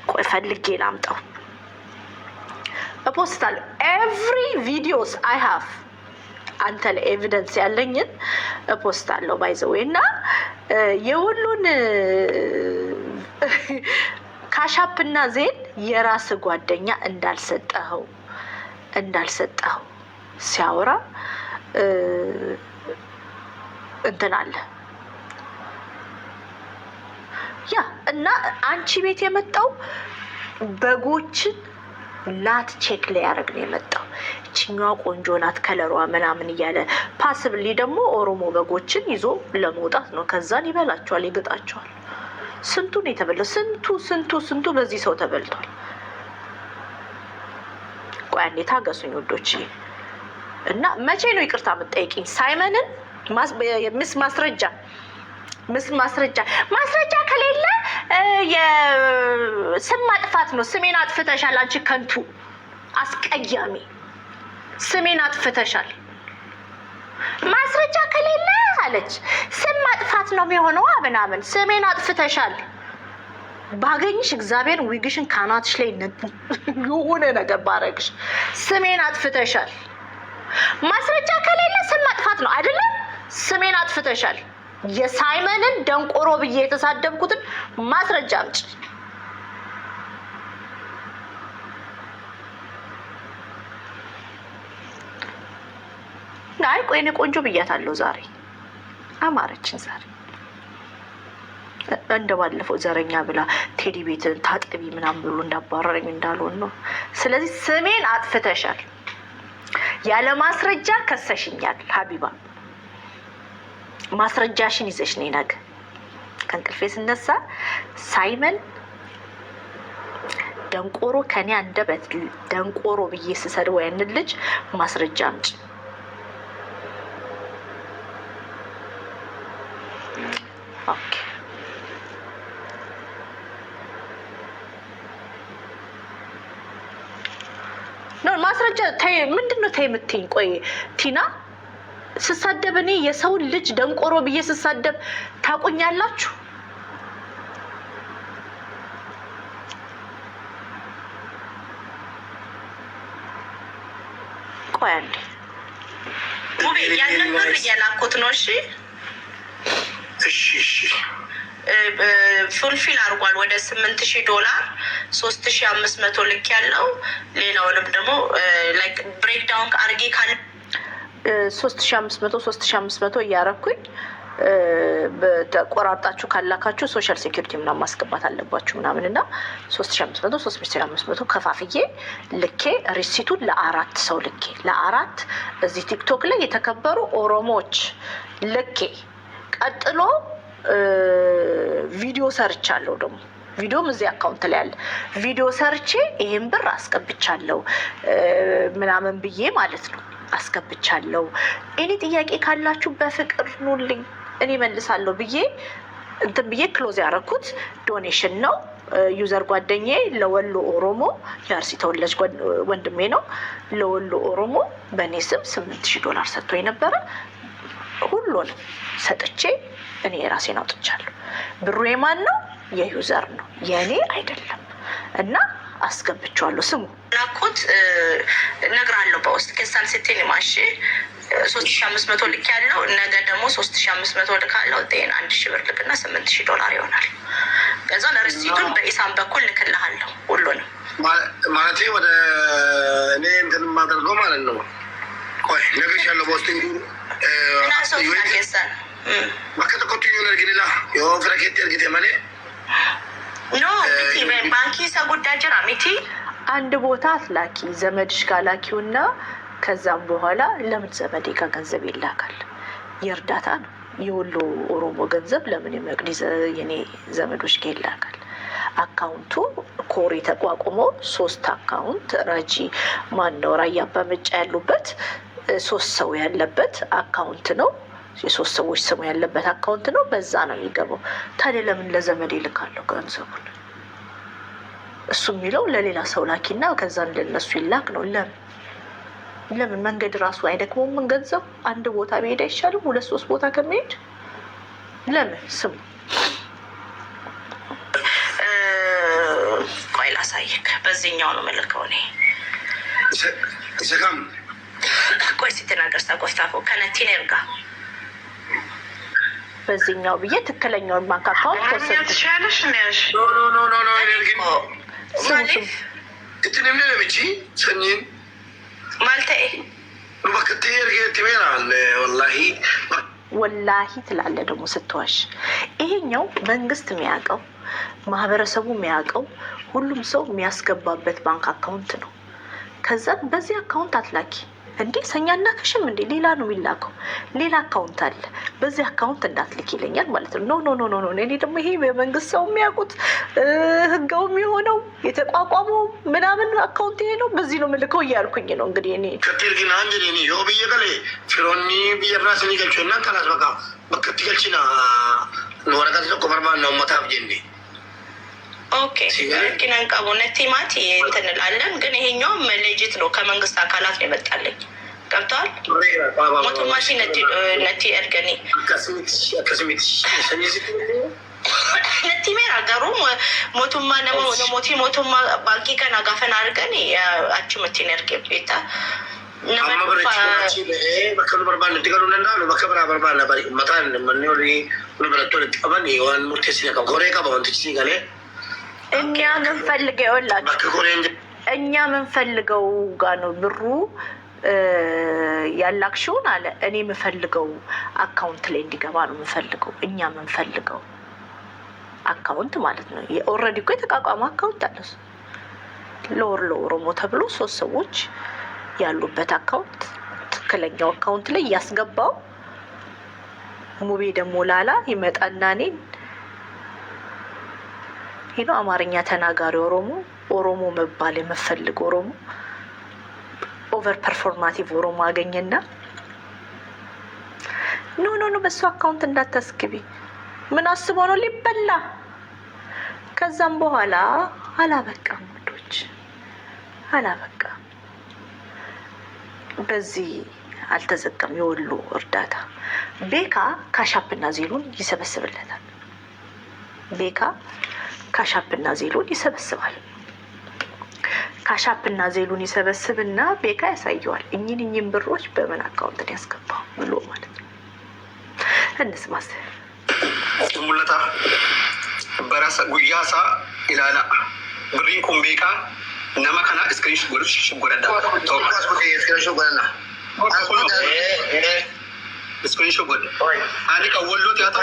ቆይ ፈልጌ ላምጣው። እፖስታለሁ ኤቭሪ ቪዲዮስ አይ ሃቭ አንተ ለኤቪደንስ ያለኝን እፖስታለሁ። ባይዘዌ እና የወሎን ካሻፕና ዜን የራስ ጓደኛ እንዳልሰጠኸው ሲያወራ እንትን አለ ያ እና አንቺ ቤት የመጣው በጎችን ላት ቼክ ላይ ያደርግ ነው የመጣው። እቺኛዋ ቆንጆ ናት ከለሯ ምናምን እያለ ፓስብሊ ደግሞ ኦሮሞ በጎችን ይዞ ለመውጣት ነው። ከዛን ይበላቸዋል፣ ይግጣቸዋል። ስንቱን የተበላው ስንቱ በዚህ ሰው ተበልቷል። ቆይ አንዴ ታገሱኝ ወዶች። እና መቼ ነው ይቅርታ የምትጠይቂኝ? ሳይመንን ማስረጃ ከሌለ የስም ማጥፋት ነው። ስሜን አጥፍተሻል አንቺ ከንቱ አስቀያሚ፣ ስሜን አጥፍተሻል። ማስረጃ ከሌለ አለች ስም ማጥፋት ነው የሚሆነው ምናምን። ስሜን አጥፍተሻል። ባገኝሽ እግዚአብሔር ዊግሽን ካናትሽ ላይ የሆነ ነገር ባረግሽ። ስሜን አጥፍተሻል። ማስረጃ ከሌለ ስም ማጥፋት ነው አይደለም? ስሜን አጥፍተሻል። የሳይመንን ደንቆሮ ብዬ የተሳደብኩትን ማስረጃ አምጪ። አይ ቆይ እኔ ቆንጆ ብያታለሁ ዛሬ አማረችን። ዛሬ እንደባለፈው ዘረኛ ብላ ቴዲ ቤትን ታጠቢ ምናምን ብሎ እንዳባረረኝ እንዳልሆን ነው። ስለዚህ ስሜን አጥፍተሻል። ያለ ማስረጃ ከሰሽኛል ሀቢባ። ማስረጃሽን ይዘሽ ነኝ። ነገ ከእንቅልፌ ስነሳ ሳይመን ደንቆሮ ከኔ አንደበት ደንቆሮ ብዬ ስሰድበው ያንን ልጅ ማስረጃ አምጪ። ኦኬ ነው ማስረጃ። ምንድነው ተይ የምትይኝ? ቆይ ቲና ስሳደብ እኔ የሰውን ልጅ ደንቆሮ ብዬ ስሳደብ ታቆኛላችሁ? ብር እየላኩት ነው። እሺ እሺ ፉልፊል አድርጓል። ወደ $8,000 $3,500 ልክ ያለው ሌላውንም ደግሞ ላይክ ብሬክዳውን አርጌ ካለ 3,500 እያረኩኝ ተቆራርጣችሁ ካላካችሁ ሶሻል ሴኩሪቲ ምናምን ማስገባት አለባችሁ ምናምን እና 3,500 ከፋፍዬ ልኬ ሪሲቱን ለ4 ሰው ልኬ ለ4 እዚህ ቲክቶክ ላይ የተከበሩ ኦሮሞዎች ልኬ ቀጥሎ ቪዲዮ ሰርቻለሁ። ደግሞ ቪዲዮም እዚህ አካውንት ላይ አለ። ቪዲዮ ሰርቼ ይሄን ብር አስገብቻለሁ ምናምን ብዬ ማለት ነው አስገብቻለሁ። እኔ ጥያቄ ካላችሁ በፍቅር ኑልኝ እኔ መልሳለሁ ብዬ እንትን ብዬ ክሎዝ ያደረኩት ዶኔሽን ነው። ዩዘር ጓደኛዬ ለወሎ ኦሮሞ የአርሲ ተወላጅ ወንድሜ ነው። ለወሎ ኦሮሞ በእኔ ስም $8,000 ሰጥቶኝ ነበረ። ሁሉንም ሰጥቼ እኔ የራሴን አውጥቻለሁ። ብሩ የማን ነው? የዩዘር ነው፣ የእኔ አይደለም። እና አስገብቼዋለሁ። ስሙ ላኩት እነግራለሁ በውስጥ ከሳል ስትል ማሽ 3,500 ልክ ያለው ነገ ደግሞ 3,500 ልካለው። ጤን 1,000 ብር ልክና $8,000 ይሆናል። ከዛ ለሪሲቱን በኢሳም በኩል ልክልሃለሁ ሁሉንም ማለት ወደ እኔ እንትን ማድረገው ማለት ነው። ቆይ ነግሬሻለሁ በውስጥ እና ሰው ያገሳል ማከተኮቱ ይሆናል ግንላ የፍረኬት እርግጥ የማለ ኖ ሚቲ ባንኪ ሰጉዳጅራ ሚቲ አንድ ቦታ አትላኪ ዘመድሽ ጋር ላኪውና ከዛም በኋላ ለምን ዘመዴ ጋር ገንዘብ ይላካል? የእርዳታ ነው። የወሎ ኦሮሞ ገንዘብ ለምን የመቅዲ የኔ ዘመዶች ጋር ይላካል? አካውንቱ ኮሪ ተቋቁሞ 3 አካውንት ረጂ ማነው ራያ በመጫ ያሉበት 3 ሰው ያለበት አካውንት ነው። የ3 ሰዎች ስሙ ያለበት አካውንት ነው። በዛ ነው የሚገባው። ታዲያ ለምን ለዘመድ ይልካለሁ ገንዘቡን? እሱ የሚለው ለሌላ ሰው ላኪና ከዛ እንደነሱ ይላክ ነው። ለምን መንገድ ራሱ አይደክመውም? ምን ገንዘብ አንድ ቦታ መሄድ አይሻልም? 2-3 ቦታ ከመሄድ ለምን? ስሙ ቆይ ላሳይክ። በዚህኛው ነው መልከው እኔ ሰካም ቆይ ስትናገር ሳቆፍታፎ ከነቲን እርጋ በዚህኛው ብዬ ትክክለኛውን ባንክ አካውንት ወሰድኩ። ወላሂ ትላለህ ደግሞ ስትዋሽ። ይሄኛው መንግስት የሚያውቀው ማህበረሰቡ የሚያውቀው ሁሉም ሰው የሚያስገባበት ባንክ አካውንት ነው። ከዛ በዚህ አካውንት አትላኪ እንዴ ሰኛና ከሽም እንዴ ሌላ ነው የሚላከው። ሌላ አካውንት አለ በዚህ አካውንት እንዳትልክ ይለኛል ማለት ነው። ኖ ኖ ኖ ኖ እኔ ደግሞ ይሄ በመንግስት ሰው የሚያውቁት ህጋው የሚሆነው የተቋቋመው ምናምን አካውንት ይሄ ነው በዚህ ነው ምልከው እያልኩኝ ነው እንግዲህ እኔ ከትል ግን አንዴ እኔ ዮ በየገለ ፍሮኒ በየራስኒ ገልቾና ካላስ በቃ በከት ገልቺና ወረቀት ለቆመርባ ነው መታብ ጀንዴ ኦኬ ግን አንቀቡ ነቲማቲ እንትን እንላለን። ግን ይሄኛውም ሌጂት ነው ከመንግስት አካላት ነው የመጣልኝ። ገብተዋል። ሞቱማቲ ነቲ እርገኒ ነቲ ሜር አገሩ ሞቱማ ነሞ ሞቱማ ባንኪ ከና ጋፈን አርገን አቹ መቲ ነርገ ቤታ በከሉ በርባን እንትገሩ ነንዳሉ በከብራ በርባን ነበር መታን ምንዮሪ ብለቶ ለጠበን ይዋን ሙርቴሲ ነው ኮሬ ካባንትሲ ጋለ እኛ ምን ፈልገው ይወላችሁ እኛ ምን ፈልገው ጋር ነው ብሩ ያላክሽውን አለ። እኔ የምፈልገው አካውንት ላይ እንዲገባ ነው የምፈልገው። እኛ ምን ፈልገው አካውንት ማለት ነው። ኦልሬዲ እኮ የተቋቋመ አካውንት አለ። ለወሎ ኦሮሞ ተብሎ 3 ሰዎች ያሉበት አካውንት ትክክለኛው አካውንት ላይ ያስገባው ሙቤ ደግሞ ላላ ይመጣና እኔን ይሄ አማርኛ ተናጋሪ ኦሮሞ መባል የምፈልግ ኦሮሞ ኦቨር ፐርፎርማቲቭ ኦሮሞ አገኘና ኖ በሱ አካውንት እንዳታስገቢ ምን አስበው ነው ሊበላ። ከዛም በኋላ አላበቃም ወዶች አላበቃም። በዚህ አልተዘጋም። የወሎ እርዳታ ቤካ ካሻፕና ዜሉን ይሰበስብለታል። ቤካ ካሻፕና ዜሉን ይሰበስባል። ካሻፕና ዜሉን ይሰበስብና ቤካ ያሳየዋል። እኚህን ብሮች በምን አካውንት ያስገባው ብሎ ማለት ነው። እንስማስ ሙለታ በራሳ ጉያሳ ኢላላ ብሪን ኩምቤካ ነማ ከና ስክሪንሽ ጎልሽ ሽጎረዳ ተወቃስ ወደ ስክሪንሽ ጎለና ስክሪንሽ ጎል አኒ ከወሎት ያጣው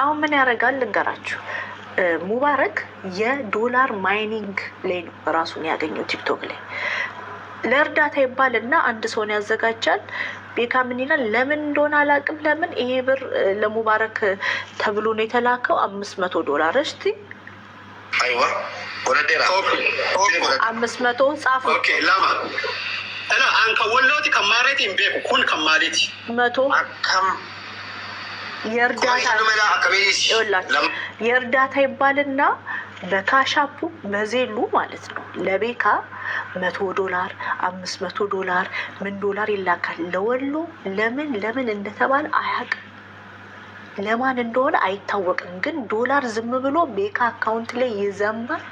አሁን ምን ያደርጋል ልንገራችሁ። ሙባረክ የዶላር ማይኒንግ ላይ ነው ራሱን ያገኘው ቲክቶክ ላይ። ለእርዳታ ይባልና አንድ ሰውን ያዘጋጃል። ቤካ ምን ይላል? ለምን እንደሆነ አላውቅም። ለምን ይሄ ብር ለሙባረክ ተብሎ ነው የተላከው $500። እስቲ አይዋ ወለዴራ 500 ጻፉ። ኦኬ ላማ እና አንከ ወሎት ከማሬት ኢምቤኩ ኩን ከማሌት 100 አከም የእርዳታ ይባልና በካሻፑ በዜሉ ማለት ነው ለቤካ $100 $500 ምን ዶላር ይላካል ለወሎ። ለምን እንደተባለ አያውቅም፣ ለማን እንደሆነ አይታወቅም። ግን ዶላር ዝም ብሎ ቤካ አካውንት ላይ ይዘምባል።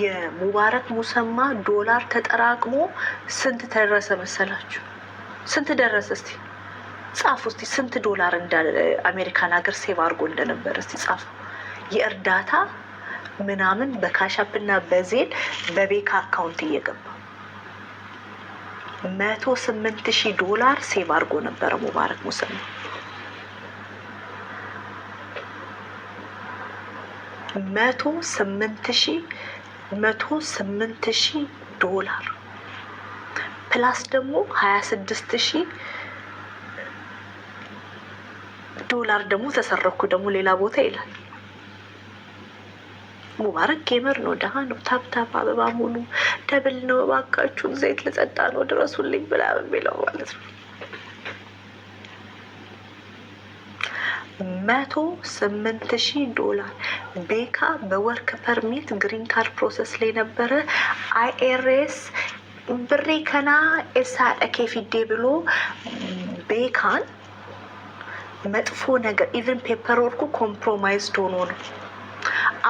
የሙባረክ ሙሰማ ዶላር ተጠራቅሞ ስንት ደረሰ መሰላችሁ? ስንት ደረሰ? እስቲ ጻፉ። እስቲ ስንት ዶላር እንዳለ አሜሪካን ሀገር ሴቭ አድርጎ እንደነበረ እስቲ ጻፉ። የእርዳታ ምናምን በካሻፕ እና በዜል በቤካ አካውንት እየገባ $108,000 ሴቭ አድርጎ ነበረ ሙባረክ ሙሰማ። $108,000 ፕላስ ደግሞ $26,000 ደግሞ ተሰረኩ ደግሞ ሌላ ቦታ ይላል። ሙባረክ ጌመር ነው፣ ደሃ ነው። ታፕታፕ አበባ ሙሉ ደብል ነው። እባካችሁን ዘይት ልጠጣ ነው ድረሱልኝ ብላ በሚለው ማለት ነው። $108,000 ቤካ በወርክ ፐርሚት ግሪን ካርድ ፕሮሰስ ላይ ነበረ። IRS ብሬ ከና ኤሳ ኬፊዴ ብሎ ቤካን መጥፎ ነገር ኢቨን ፔፐር ወርኩ ኮምፕሮማይዝድ ሆኖ ነው።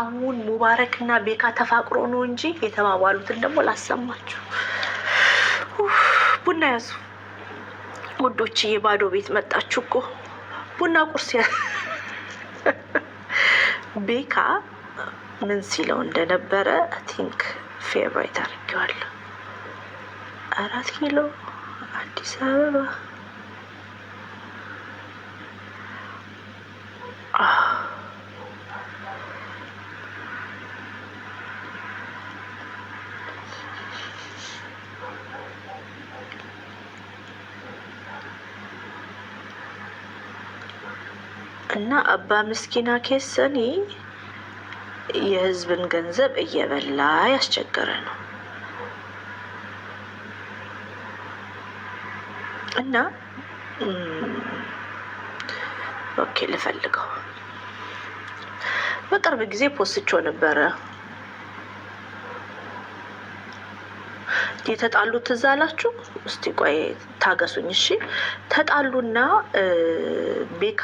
አሁን ሙባረክ እና ቤካ ተፋቅሮ ነው እንጂ የተባባሉትን ደግሞ ላሰማችሁ። ቡና ያዙ ውዶች፣ የባዶ ቤት መጣችሁ እኮ ቡና ቁርስ ቤካ ምን ሲለው እንደነበረ ቲንክ ፌቨራይት አድርጌዋለሁ። 4 ኪሎ አዲስ አበባ እና አባ ምስኪና ኬሰኒ የህዝብን ገንዘብ እየበላ ያስቸገረ ነው። እና ኦኬ ልፈልገው በቅርብ ጊዜ ፖስቸው ነበረ። የተጣሉት ትዝ አላችሁ? እስቲ ቆይ ታገሱኝ እሺ። ተጣሉና ቤካ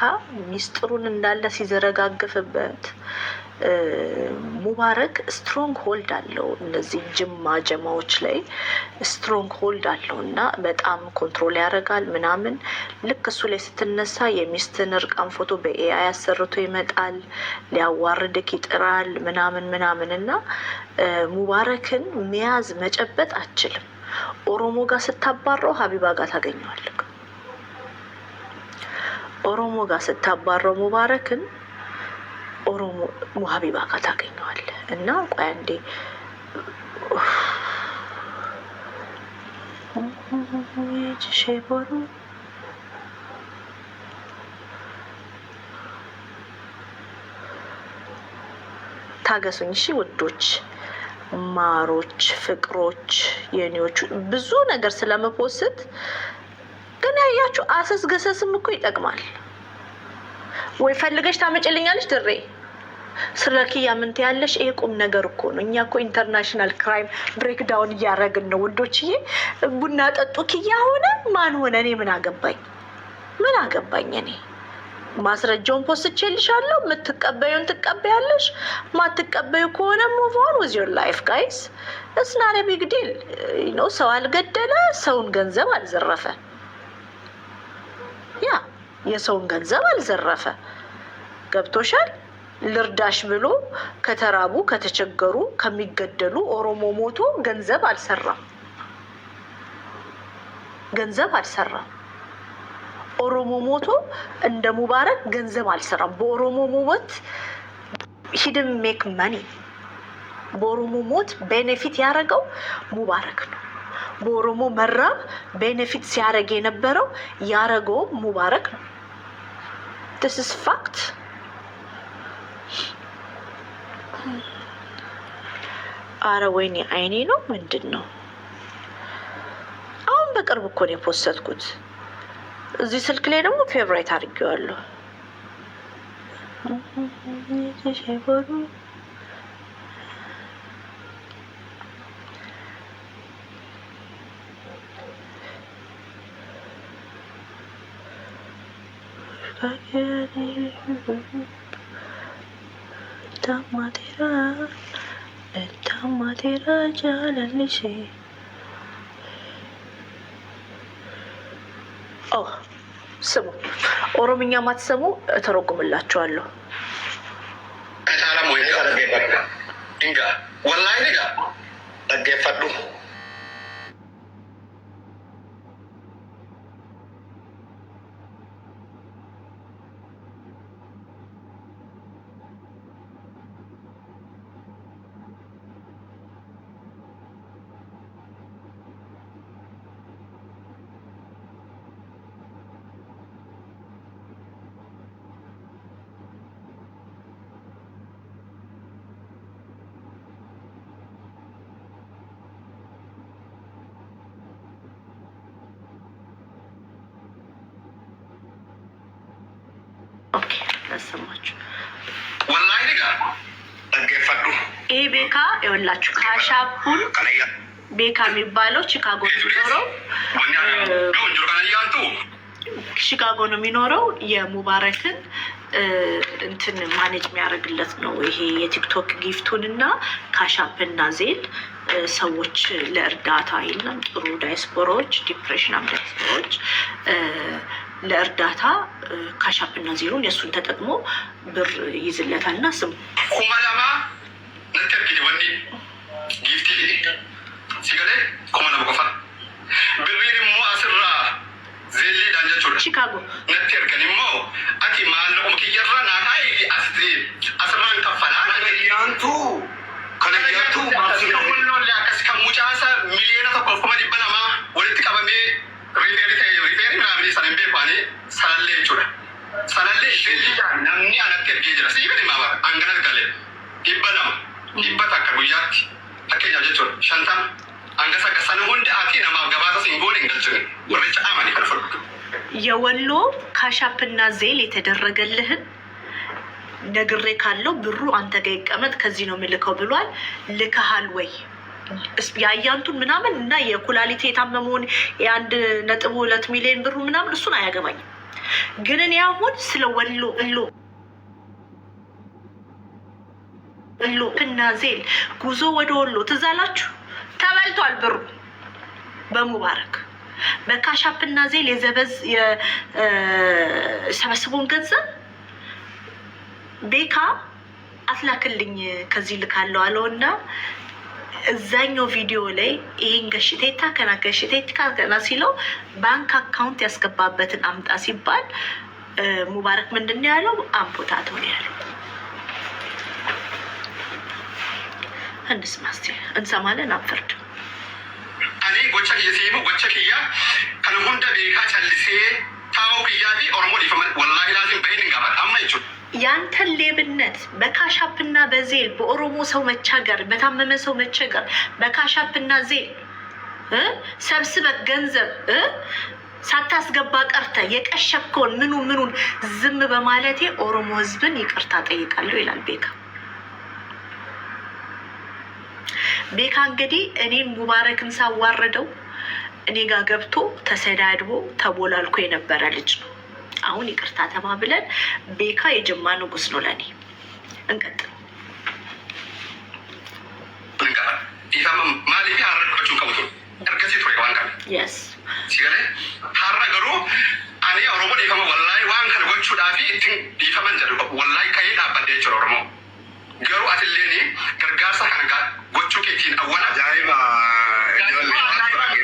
ሚስጥሩን እንዳለ ሲዘረጋግፍበት ሙባረክ ስትሮንግ ሆልድ አለው። እነዚህ ጅማ ጀማዎች ላይ ስትሮንግ ሆልድ አለው እና በጣም ኮንትሮል ያደርጋል ምናምን። ልክ እሱ ላይ ስትነሳ የሚስትን እርቃን ፎቶ በኤአይ አሰርቶ ይመጣል፣ ሊያዋርድክ ይጥራል ምናምን እና ሙባረክን መያዝ መጨበጥ አችልም። ኦሮሞ ጋር ስታባረው ሀቢባ ጋር ታገኘዋለህ። ኦሮሞ ጋር ስታባረው ሙባረክን ኦሮሞ ሀቢባ ጋር ታገኘዋለህ። እና ቆይ አንዴ ሼቦሩ ታገሱኝ እሺ ውዶች፣ ማሮች፣ ፍቅሮች፣ የኔዎቹ ብዙ ነገር ስለመፖስት ግን ያያችሁ አሰስ ገሰስም እኮ ይጠቅማል። ወይ ፈልገሽ ታመጭልኛለሽ ድሬ ስለ ኪያ ምን ትያለሽ? ይሄ ቁም ነገር እኮ ነው። እኛ እኮ ኢንተርናሽናል ክራይም ብሬክ ዳውን እያደረግን ነው ውዶችዬ። ቡና ጠጡ። ኪያ ሆነ ማን ሆነ እኔ ምን አገባኝ? እኔ ማስረጃውን ፖስትቼልሻለሁ። የምትቀበዩን ትቀበያለሽ፣ ማትቀበዩ ከሆነ ሙቭ ኦን ዊዝ ዮር ላይፍ ጋይስ። ኢትስ ናት አ ቢግ ዲል ነው። ሰው አልገደለ፣ ሰውን ገንዘብ አልዘረፈ። ያ የሰውን ገንዘብ አልዘረፈ። ገብቶሻል? ልርዳሽ ብሎ ከተራቡ ከተቸገሩ ከሚገደሉ ኦሮሞ ሞቶ ገንዘብ አልሰራም። ገንዘብ አልሰራም። ኦሮሞ ሞቶ እንደ ሙባረክ ገንዘብ አልሰራም። በኦሮሞ ሞት ሂድን ሜክ መኒ። በኦሮሞ ሞት ቤኔፊት ያደረገው ሙባረክ ነው። በኦሮሞ መራብ ቤኔፊት ሲያደርግ የነበረው ያደረገው ሙባረክ ነው። this is fact። አረ ወይኔ አይኔ ነው ምንድን ነው? አሁን በቅርብ እኮ ነው የፖስተትኩት። እዚህ ስልክ ላይ ደግሞ ፌቨራይት አድርጌዋለሁ። ታማቴራ ጃለልሽ ስሙ። ኦሮምኛ ማትሰሙ እተረጉምላችኋለሁ። ወላሂ ንጋ ደገፈዱ ያሰማችሁ ወላሂ ንጋ ደገፈዱ። ይሄ ቤካ ይኸውላችሁ ካሻፑን ቤካ የሚባለው ቺካጎ የሚኖረው ቺካጎ ነው የሚኖረው። የሙባረክን እንትን ማኔጅ የሚያደርግለት ነው። ይሄ የቲክቶክ ጊፍቱን እና ካሻፕና ዜል ሰዎች ለእርዳታ የለም ጥሩ ዳያስፖራዎች፣ ዲፕሬሽናም ዳያስፖራዎች ለእርዳታ ካሻፕና ዜሉን የእሱን ተጠቅሞ ብር ይዝለታል። እና ስሙ ኩማላማ ነተርጊ ወንዲ ጊፍቲ ሲገለ ኩማላማ ቆፋ ብቢር ሞ አስራ ዜሌ ዳንጀቹ ቺካጎ ነተርገኒ ሞ አቲ ማለቁም ከየራ ናታይ አስቲ አስራን ከፈላ ያንቱ ከነያቱ ማስከሙሎ ሊያከስ ከሙጫሳ ሚሊዮና ተቆፍቆመ ዲበናማ ወልት ቀበሜ ሪፌሪ ምናምን ሰነምቤ ኳኔ ሰለሌ ቹራ ሰለሌ ሽልጃ ናምኒ አነቴር ጌጅራ ሲበኒ ማባ አንገነት ጋሌ ዲበናማ ዲበታ ከጉያት አከኛ ጀቹ ሻንታም አንገሳ ከሰነ ወንድ አቲ ነማ ገባታ ሲንጎን እንገልጽን ወርጫ አማኒ ከፈሉ የወሎ ካሻፕና ዜል የተደረገልህን ነግሬ ካለው ብሩ አንተ ጋር ይቀመጥ ከዚህ ነው የምልከው ብሏል። ልከሃል ወይ? የአያንቱን ምናምን እና የኩላሊት የታመመውን የ1.2 ሚሊዮን ብሩ ምናምን እሱን አያገባኝም። ግን እኔ አሁን ስለ ወሎ እና ዜል ጉዞ ወደ ወሎ ትዝ አላችሁ? ተበልቷል ብሩ በሙባረክ በካሻፕና ዜል የሰበስቡን ገንዘብ ቤካ አትላክልኝ ከዚህ ልካለው አለውና እዛኛው ቪዲዮ ላይ ይሄን ገሽቴታ ከና ሲለው ባንክ አካውንት ያስገባበትን አምጣ ሲባል ሙባረክ ምንድን ነው ያለው? አምፖታቶ ነው ያለው። እንስማስቲ እንሰማለን። አንፈርድ እኔ ጎቻ የሲሙ ጎቻ ከያ ከነሁንደ ቤካ ቻልሴ ታው ከያዲ ኦሮሞ ዲፈመን ወላሂ ላዚም በይን ጋር አማይቹ ያንተን ሌብነት በካሻፕና በዜል በኦሮሞ ሰው መቸገር በታመመ ሰው መቸገር በካሻፕና ዜል ሰብስበ ገንዘብ ሳታስገባ ቀርተ የቀሸብከውን ምኑን ዝም በማለቴ ኦሮሞ ህዝብን ይቅርታ ጠይቃለሁ ይላል ቤካ። ቤካ እንግዲህ እኔን ሙባረክን ሳዋረደው እኔ ጋር ገብቶ ተሰዳድቦ ተቦላልኮ የነበረ ልጅ ነው። አሁን ይቅርታ ተባብለን ቤካ የጅማ ንጉስ ነው ለኔ። እንቀጥል። ማሊፊ አረዶቹ ቀውቶ እርገሴ ቶይ ዋንካል የስ ሲገለ ሀረገሩ አኔ ኦሮሞ ዲፈማ ወላሂ ዋን ከልጎቹ ዳፊ እንትን ዲፈመን ጀሩ ወላሂ ከይዳ አባደ ጀሩ ኦሮሞ ገሩ አትሌኒ ገርጋሳ ከነጋ ጎቹ ኬቲን አወላ ጃይባ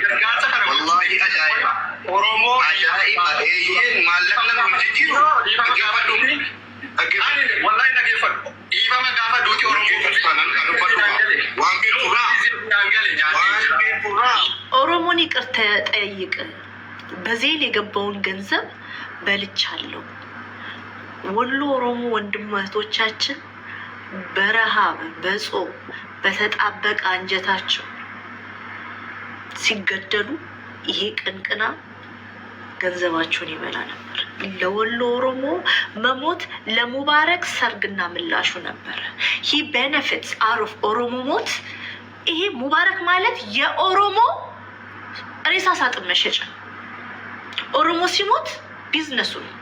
ገርጋሳ ከነጋ ወላሂ አጃይባ ኦሮሞ አጃይባ ይሄን ማለከነ ወንጂ ገፋዱ ወላሂ ነገፈዱ ኢፈማ ጋፋ ዱቲ ኦሮሞ ፈስታናን ጋፋዱ ዋንጌ ቱራ ኦሮሞን ይቅርታ ጠይቅ። በዜል የገባውን ገንዘብ በልቻለሁ። ወሎ ኦሮሞ ወንድም እህቶቻችን በረሃብ በጾም በተጣበቀ አንጀታቸው ሲገደሉ ይሄ ቅንቅና ገንዘባቸውን ይበላ ነበር። ለወሎ ኦሮሞ መሞት ለሙባረክ ሰርግና ምላሹ ነበረ። ሂ ቤኔፊትስ አውት ኦፍ ኦሮሞ ሞት። ይሄ ሙባረክ ማለት የኦሮሞ ሬሳ ሳጥን መሸጫ። ኦሮሞ ሲሞት ቢዝነሱ ነው።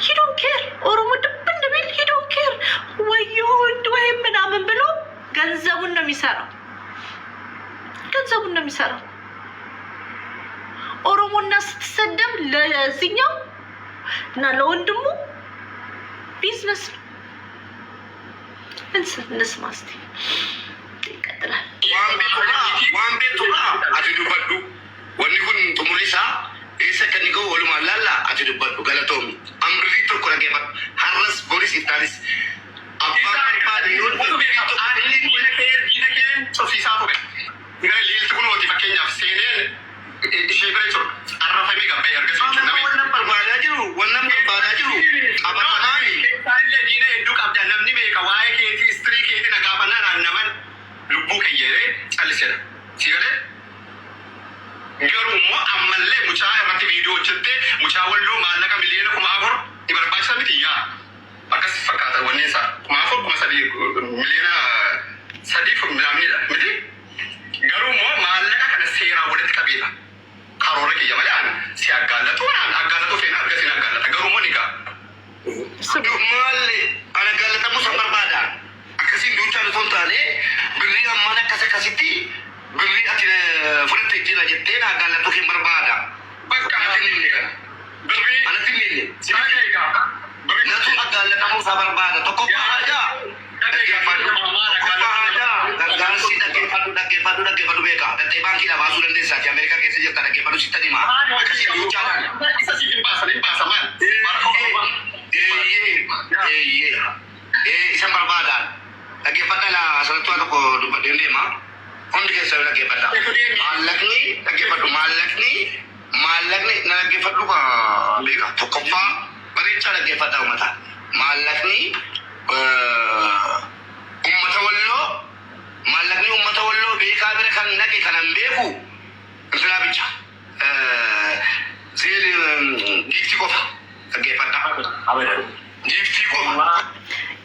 ሂ ዶንት ኬር። ኦሮሞ ድብን ቢል ሂ ዶንት ኬር። ወዮ ወንድ ወይም ምናምን ብሎ ገንዘቡን ነው የሚሰራው። ኦሮሞና ስትሰደብ ለዚህኛው እና ለወንድሙ ቢዝነስ ነው። እንስማ እስኪ ይቀጥላል። ዋንቤቱራ አትዱበዱ ወኒኩን ጡሙሪሳ ኤሰ ከኒጎ ወሉማላላ አትዱበዱ ገለቶም አምሪ ቱርኩ ረገባ ሀረስ ቦሪስ ኢታሊስ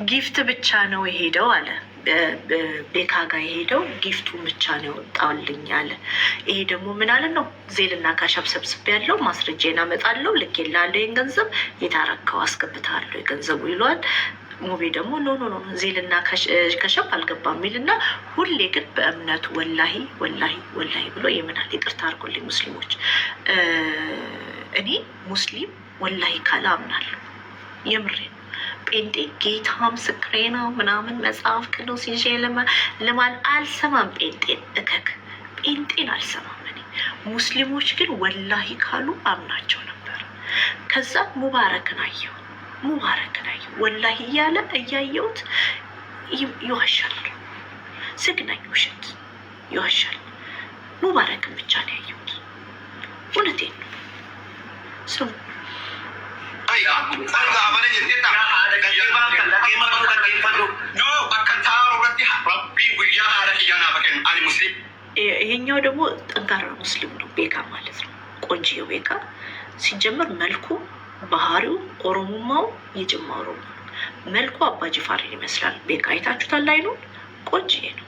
ጊፍት ብቻ ነው የሄደው አለ። ቤካ ጋር የሄደው ጊፍቱን ብቻ ነው ያወጣልኝ አለ። ይሄ ደግሞ ምን አለ ነው ዜልና ካሻብ ሰብስቤ ያለው ማስረጃዬን አመጣለሁ፣ ልኬልሃለሁ፣ ይሄን ገንዘብ የታረከው አስገብተሃለሁ የገንዘቡ ይለዋል። ሙቤ ደግሞ ኖ ዜልና ከሸፍ አልገባም የሚልና ሁሌ ግን በእምነቱ ወላሂ ብሎ ይምናል። ይቅርታ አድርጎልኝ ሙስሊሞች፣ እኔ ሙስሊም ወላሂ ካለ አምናለሁ። የምሬ ነው። ጴንጤ ጌታ ምስክሬ ነው ምናምን መጽሐፍ ቅዱስ ይዤ ልማል አልሰማም። ጴንጤን አልሰማም እኔ። ሙስሊሞች ግን ወላሂ ካሉ አምናቸው ነበር። ከዛ ሙባረክን አየሁ ወላሂ እያለ እያየሁት ይዋሻል። ስግናኝ ውሸት ይዋሻል። ሙባረክን ብቻ ነው ያየሁት። እውነቴን ነው። ስሙ ይሄኛው ደግሞ ጠንካራ ሙስሊም ነው። ቤካ ማለት ነው። ቆንጆ ቤካ ሲጀምር መልኩ ባህሪው ኦሮሞማው የጅማ ኦሮሞ ነው። መልኩ አባጅፋሪን ይመስላል። ቤካ አይታችሁታል። ላይ ነው ቆንጆ ነው።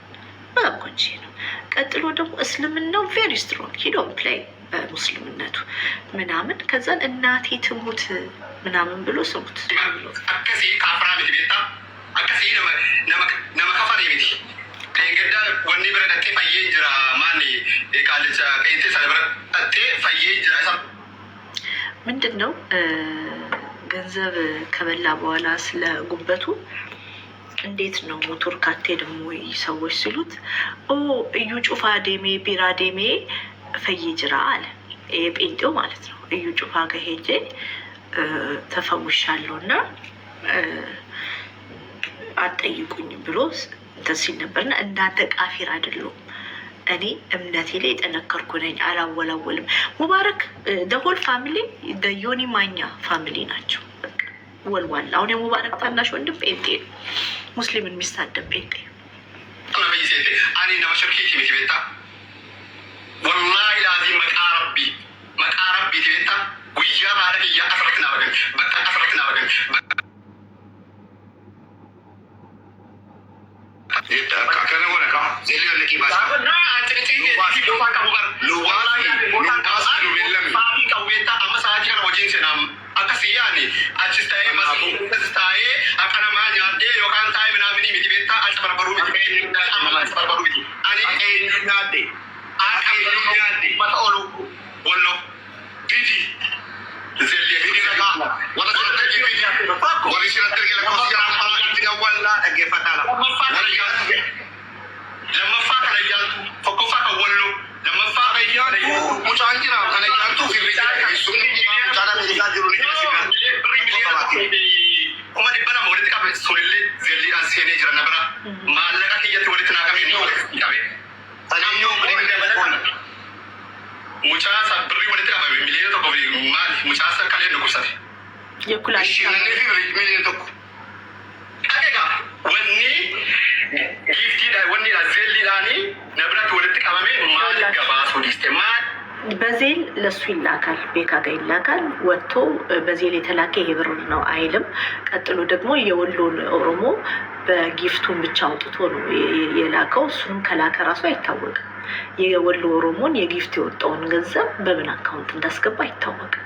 በጣም ቆንጆ ነው። ቀጥሎ ደግሞ እስልምናው ቬሪ ስትሮንግ ሂዶን ፕላይ በሙስሊምነቱ ምናምን። ከዛን እናቴ ትሙት ምናምን ብሎ ስሙት አከሲ ካፍራ ቤት ቤታ አከሲ ነመከፋሪ ቤት ከእንገዳ ወኒ ብረደቴ ፈዬ ጅራ ማን የቃልቻ ከይቴ ሰለብረቴ ፈዬ ጅራ ምንድን ነው ገንዘብ ከበላ በኋላ ስለ ጉበቱ እንዴት ነው ሞቶር ካቴ ደግሞ ሰዎች ሲሉት እዩ ጩፋ ዴሜ ቢራ ዴሜ ፈዬ ጅራ አለ። ይሄ ጴንጤው ማለት ነው። እዩ ጩፋ ጋር ሄጄ ተፈውሻለሁ እና አጠይቁኝ ብሎ እንትን ሲል ነበርና እንዳንተ ቃፊር አይደለሁም እኔ እምነቴ ላይ የጠነከርኩ ነኝ፣ አላወላወልም። ሙባረክ ደሆል ፋሚሊ ዮኒ ማኛ ፋሚሊ ናቸው። ወልዋል አሁን የሙባረክ ታናሽ ወንድም ጴንጤ ነው። ሙስሊምን የሚሳደብ ጴንጤ ቤታ ወላሂ ላዚም መቃረቢ ቤታ ጉያ ማለት እያ አስረትና በገን በቃ አስረትና በገን በዜል ለሱ ይላካል፣ ቤካ ጋር ይላካል። ወጥቶ በዜል የተላከ ይሄ ብር ነው አይልም። ቀጥሎ ደግሞ የወሎን ኦሮሞ በጊፍቱን ብቻ አውጥቶ ነው የላከው። እሱንም ከላከ ራሱ አይታወቅም። የወሎ ኦሮሞን የጊፍት የወጣውን ገንዘብ በምን አካውንት እንዳስገባ አይታወቅም።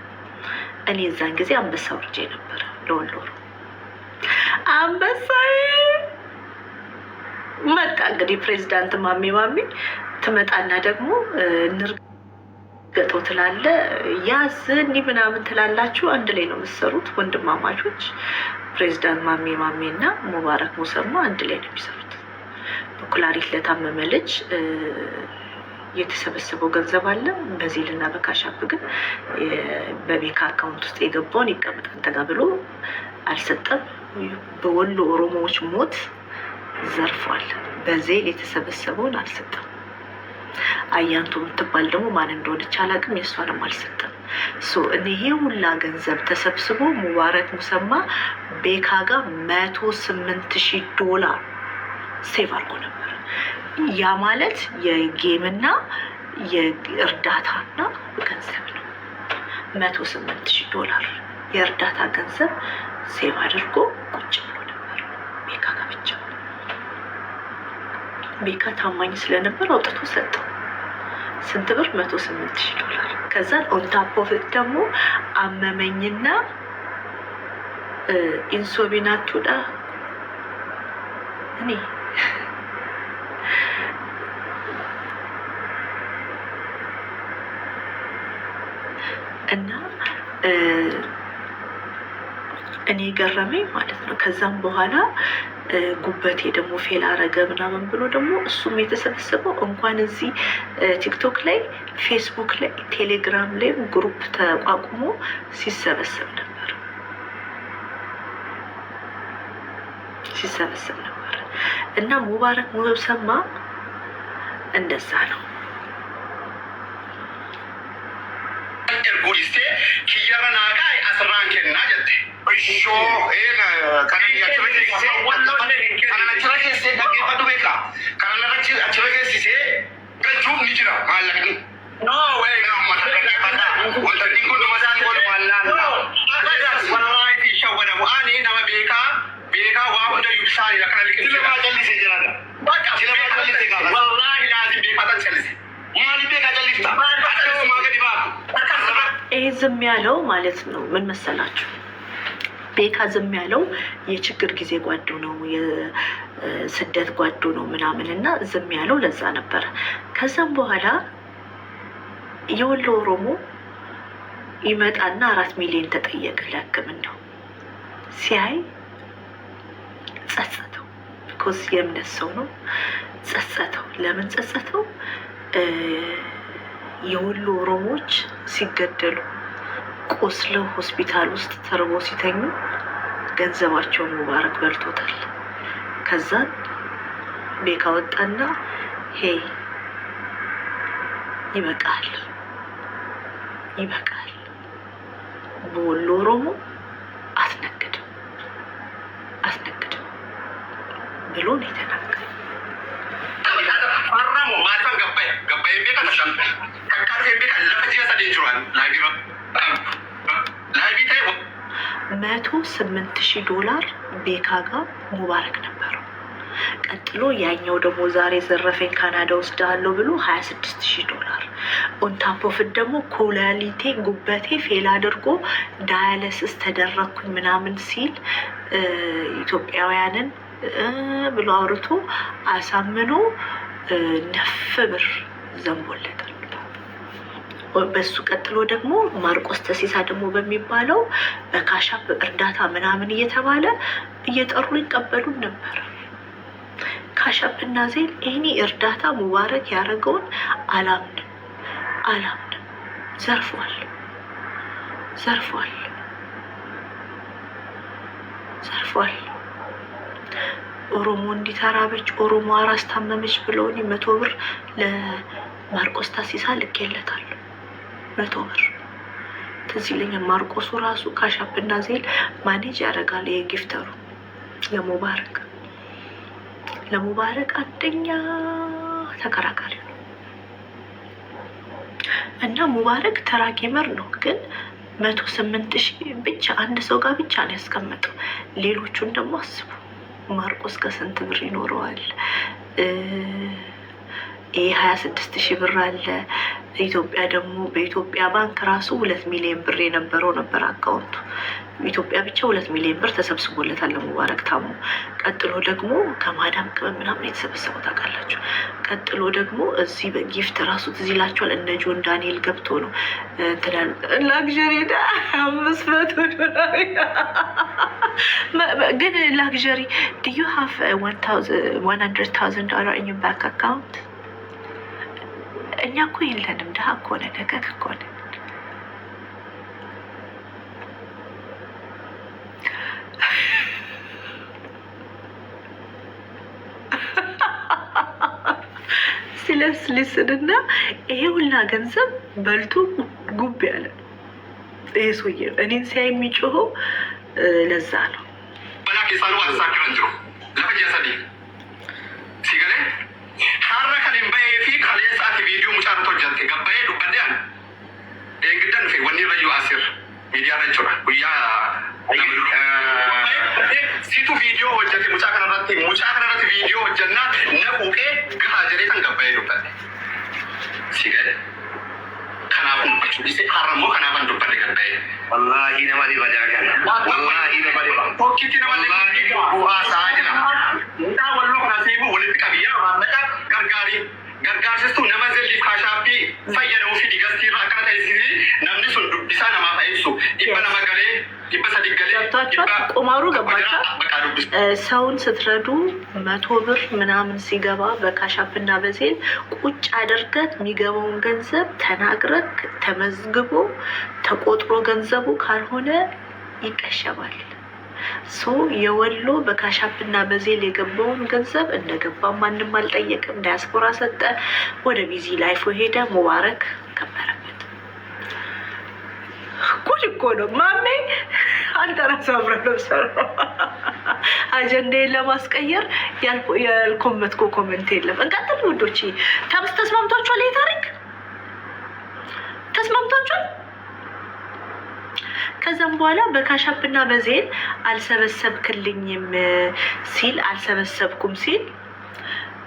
እኔ እዛን ጊዜ አንበሳ ወርጄ ነበር ለወሎ ኦሮሞ። አንበሳ መጣ እንግዲህ ፕሬዚዳንት ማሚ ትመጣና ደግሞ ገጦ ትላለ ያዝ እንዲህ ምናምን ትላላችሁ። አንድ ላይ ነው የምትሰሩት ወንድማማቾች። ፕሬዚዳንት ማሚ እና ሙባረክ ሙሰማ አንድ ላይ ነው የሚሰሩት። በኩላሊት ለታመመ ልጅ የተሰበሰበው ገንዘብ አለ በዜልና በካሻፕ ግን በቤካ አካውንት ውስጥ የገባውን ይቀመጥ አንተ ጋር ብሎ አልሰጠም። በወሎ ኦሮሞዎች ሞት ዘርፏል። በዜል የተሰበሰበውን አልሰጠም። አያንቱ የምትባል ደግሞ ማን እንደሆነች አላውቅም። የእሷንም አልሰጠም። ይሄ ሁላ ገንዘብ ተሰብስቦ ሙባረክ ሙሰማ ቤካ ጋር $108,000 ሴቭ አድርጎ ነበር። ያ ማለት የጌምና የእርዳታና ገንዘብ ነው። $108,000 የእርዳታ ገንዘብ ሴቭ አድርጎ ቁጭ ብሎ ነበር ቤካ ጋር ብቻ። ቤካ ታማኝ ስለነበር አውጥቶ ሰጠው። ስንት ብር? $108,000። ከዛ ኦንታፖፍት ደግሞ አመመኝና ኢንሶቢናቱዳ እኔ እና እኔ ገረመኝ ማለት ነው። ከዛም በኋላ ጉበቴ ደግሞ ፌል አረገ ምናምን ብሎ ደግሞ እሱም የተሰበሰበው እንኳን እዚህ ቲክቶክ ላይ ፌስቡክ ላይ ቴሌግራም ላይ ግሩፕ ተቋቁሞ ሲሰበሰብ ነበር እና ሙባረክ ሙሰማ እንደዛ ነው። ይሄ ዝም ያለው ማለት ነው ምን መሰላችሁ? ቤካ ዝም ያለው የችግር ጊዜ ጓዱ ነው፣ የስደት ጓዱ ነው ምናምን እና ዝም ያለው ለዛ ነበረ። ከዛም በኋላ የወሎ ኦሮሞ ይመጣና 4 ሚሊዮን ተጠየቀ ለሕክምናው። ሲያይ ጸጸተው፣ ቢኮዝ የእምነት ሰው ነው። ጸጸተው። ለምን ጸጸተው? የወሎ ኦሮሞዎች ሲገደሉ ቆስለው ሆስፒታል ውስጥ ተርቦ ሲተኙ ገንዘባቸውን ሙባረክ በልቶታል። ከዛን ቤካ ወጣና ሄይ ይበቃል፣ ይበቃል፣ በወሎ ኦሮሞ አትነግድም፣ አትነግድም ብሎ ነው የተናገረው። $108,000 ቤካ ጋር ሙባረክ ነበረው። ቀጥሎ ያኛው ደግሞ ዛሬ ዘረፈኝ ካናዳ ወስዳለሁ ብሎ $26,000 ኦንታፖፍት ደግሞ ኩላሊቴ ጉበቴ ፌል አድርጎ ዳያለስስ ተደረኩኝ ምናምን ሲል ኢትዮጵያውያንን ብሎ አውርቶ አሳምኖ 9 ብር ዘንቦለታል። በሱ ቀጥሎ ደግሞ ማርቆስ ተሲሳ ደግሞ በሚባለው በካሻፕ እርዳታ ምናምን እየተባለ እየጠሩ ይቀበሉን ነበር። ካሻፕ እና ዜል ይህኒ እርዳታ ሙባረክ ያደረገውን አላምንም፣ አላምንም። ዘርፏል፣ ዘርፏል፣ ዘርፏል። ኦሮሞ እንዲተራበች ኦሮሞ አራስ ታመመች ብለውኝ 100 ብር ለማርቆስ ታሲሳ ልኬለታለሁ። 100 ብር ትዝ ይለኛል። ማርቆሱ ራሱ ካሻፕ እና ዜል ማኔጅ ያደርጋል። የጊፍተሩ ለሙባረክ ለሙባረክ አንደኛ ተከራካሪ ነው እና ሙባረክ ተራ ጌመር ነው። ግን 108,000 ብቻ አንድ ሰው ጋር ብቻ ነው ያስቀመጠው። ሌሎቹን ደግሞ አስቡ። ማርቆስ ከስንት ብር ይኖረዋል? 26,000 ብር አለ። ኢትዮጵያ ደግሞ በኢትዮጵያ ባንክ ራሱ 2 ሚሊዮን ብር የነበረው ነበር አካውንቱ። ኢትዮጵያ ብቻ 2 ሚሊዮን ብር ተሰብስቦለታል ለሙባረክ ታሙ። ቀጥሎ ደግሞ ከማዳም ቅመም ምናምን የተሰበሰበው ታውቃላችሁ። ቀጥሎ ደግሞ እዚህ በጊፍት ራሱ ትዝ ይላችኋል እነ ጆን ዳንኤል ገብቶ ነው እንትላሉ ላግዠሪ $500 ግን ላግዠሪ do you have $100,000 in your bank account? እኛ እኮ የለንም። ድሀ እኮ ነን፣ ደቀቅ እኮ ነን። ሲለስልስንና ይሄ ሁላ ገንዘብ በልቶ ጉብ ያለ ይሄ ሰውዬ እኔን ሲያይ የሚጮኸው ለዛ ነው። situ video hojjate mucaa kanarratti video hojjannaa na quuqee gahaa jiree kan gabbayee dubbate si gale kanaaf dubbachuu dhiise harrammoo kanaafan dubbate gabbayee wallaahi nama dhiba jaagana wallaahi nama dhiba tokkitti nama dhiba bu'aa saa jira mucaa walloo kana siibuu walitti qabiyyaa maallaqa gargaarsistuu nama zelliif kaashaappii fayyadamu fi digastii irraa akkana ta'e namni sun dubbisaa namaaf ibsu dhibba nama galee ገብቷቸዋል። ቁማሩ ገባቸው። ሰውን ስትረዱ 100 ብር ምናምን ሲገባ በካሻፕ እና በዜል ቁጭ አድርገት የሚገባውን ገንዘብ ተናግረክ ተመዝግቦ ተቆጥሮ ገንዘቡ ካልሆነ ይቀሸባል። የወሎ በካሻፕ እና በዜል የገባውን ገንዘብ እንደገባ ማንም አልጠየቅም። ዲያስፖራ ሰጠ፣ ወደ ቢዚ ላይፍ ሄደ። ሙባረክ ከበረበት። ጉድ እኮ ነው ማሜ። አንተ ራስህ አብረህ ነው የምትሰራው። አጀንዳዬን ለማስቀየር ያልኮመትኩ ኮመንት የለም። እንቀጥል ውዶች። ተስማምቷችኋል? ይሄ ታሪክ ተስማምቷችኋል? ከዛም በኋላ በካሻፕ እና በዜል አልሰበሰብክልኝም ሲል አልሰበሰብኩም ሲል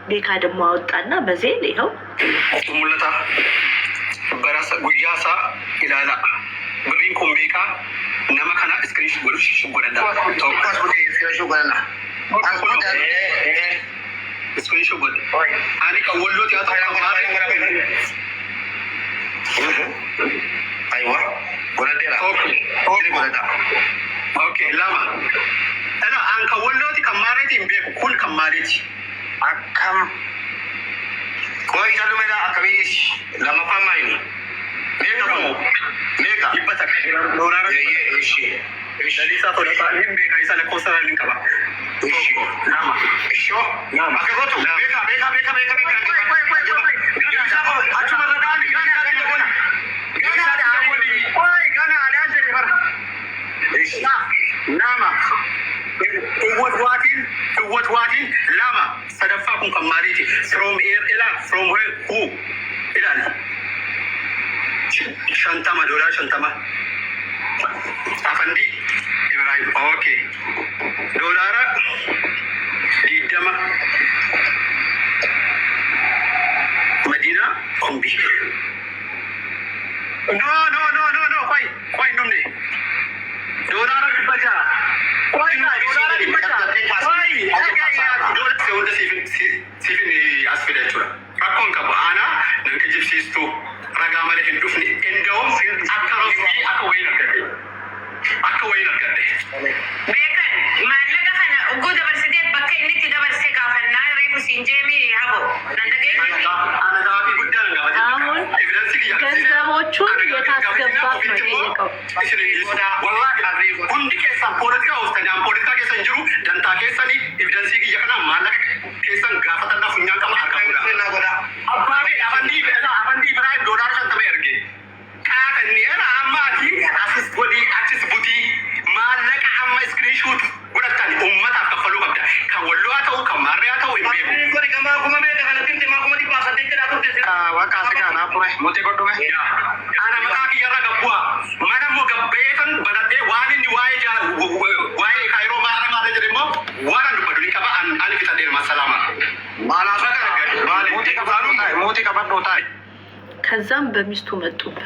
ቤካ ደግሞ አወጣና በዜል ይኸው ሙለታ በራሳ ጉያሳ ኢላላ ብሪንኩም ቤካ ነማ ከና ስክሪንሽ ጉሩሽ ሽጎረዳ ተወቃሽ ወደ ስክሪንሽ ጎረዳ ስክሪንሽ ጎረዳ አኒ ከወሎት ያጣ አይዋ ጎረዴራ ጎረዳ ኦኬ ላማ እና አንከ ወሎት ከማሬት ኢምቤኩ ኩል ከማሬት አካም ቆይ ጀሉሜዳ አከቢስ ለማፋማይኒ ሜጋ ይበተከ ዶራራ እሺ እሺ ለሊሳ ተለታ ኢምቤካ ይሳለ ኮሰራ ሊንከባ እሺ ናማ እሺ ናማ አከጎቱ ቤካ ቤካ ቤካ ቤካ ቤካ አቹ መረዳን ጋና ለጎና ጋና አወሊ ቆይ ጋና አላንተ ይበር እሺ ናማ እወትዋቲን ላማ ሰደፋኩን ከማሪቲ ፍሮም ኤር ኢላ ፍሮም ሁ ኢላል ሸንተማ ዶላር ሸንተማ አፈንዲ ኢብራሂም ኦኬ ዶላራ ዲደማ መዲና ኮምቢ ኖ ኖ ኖ ኖ ኖ ቆይ ቆይ ኑምኔ ዶላራ ቢበጃ ቆይ ዶላራ ቢበጃ ቆይ ዶላር ሰውንደ ሲፊን አስፈዳችሁራ አኮን ከባ አና ነንከ ጅብሲስቱ ረጋ መለ እንዱፍኒ እንደውም አከወይ ነገደ ቤከን ማለቀ ከነ እጎ ደበርሰዴ በከ ኢንቲ ደበርሰ ጋፈና ሬፉ ሲንጄሚ ሀቦ ነንደገ አነዛቢ ጉዳይ ነው አሁን ገንዘቦቹን የታስገባት ነው የጠየቀው። ሁንዲ ኬሳን ፖለቲካ ውስጠኛም ፖለቲካ ኬሰን ጅሩ ደንታ ኬሰኒ ኤቪደንሲ እየቀና ማለቀ ኬሰን ጋፈተና ፉኛ ቀማ አርጋቡዳ አባቤ አፈንዲ ብራይ ዶላር ሸንተመ ኤርጌ ካተኒ ኤራ አማቲ አሲስ ወዲ አቺስ ቡቲ ማለቀ አማ ስክሪንሾት ጉዳታኒ ኡመት አከፈሉ ቀብዳ ከወሎዋ ተው ከማሪያ ተው ይቤቡ ኮሪ ከማ ኩመ ቤተ ከነክንት ማ ኩመ ዲባ ሰደኝ ተዳቱ ዋቃ ሰጋና ፑረ ሞቴ ቆዶመ አና መቃቂ ያራ ገቧ ማነሞ ገበየተን በደዴ ዋኒን ዋይ ካይሮ ማረ ማለት ደግሞ ዋራን በዱኒ ቀባ አን ፍተደር ማሰላማ ማላፈቀ ሞቴ ቀባኑ ሞቴ ቀባኑ ታይ ከዛም በሚስቱ መጡበት።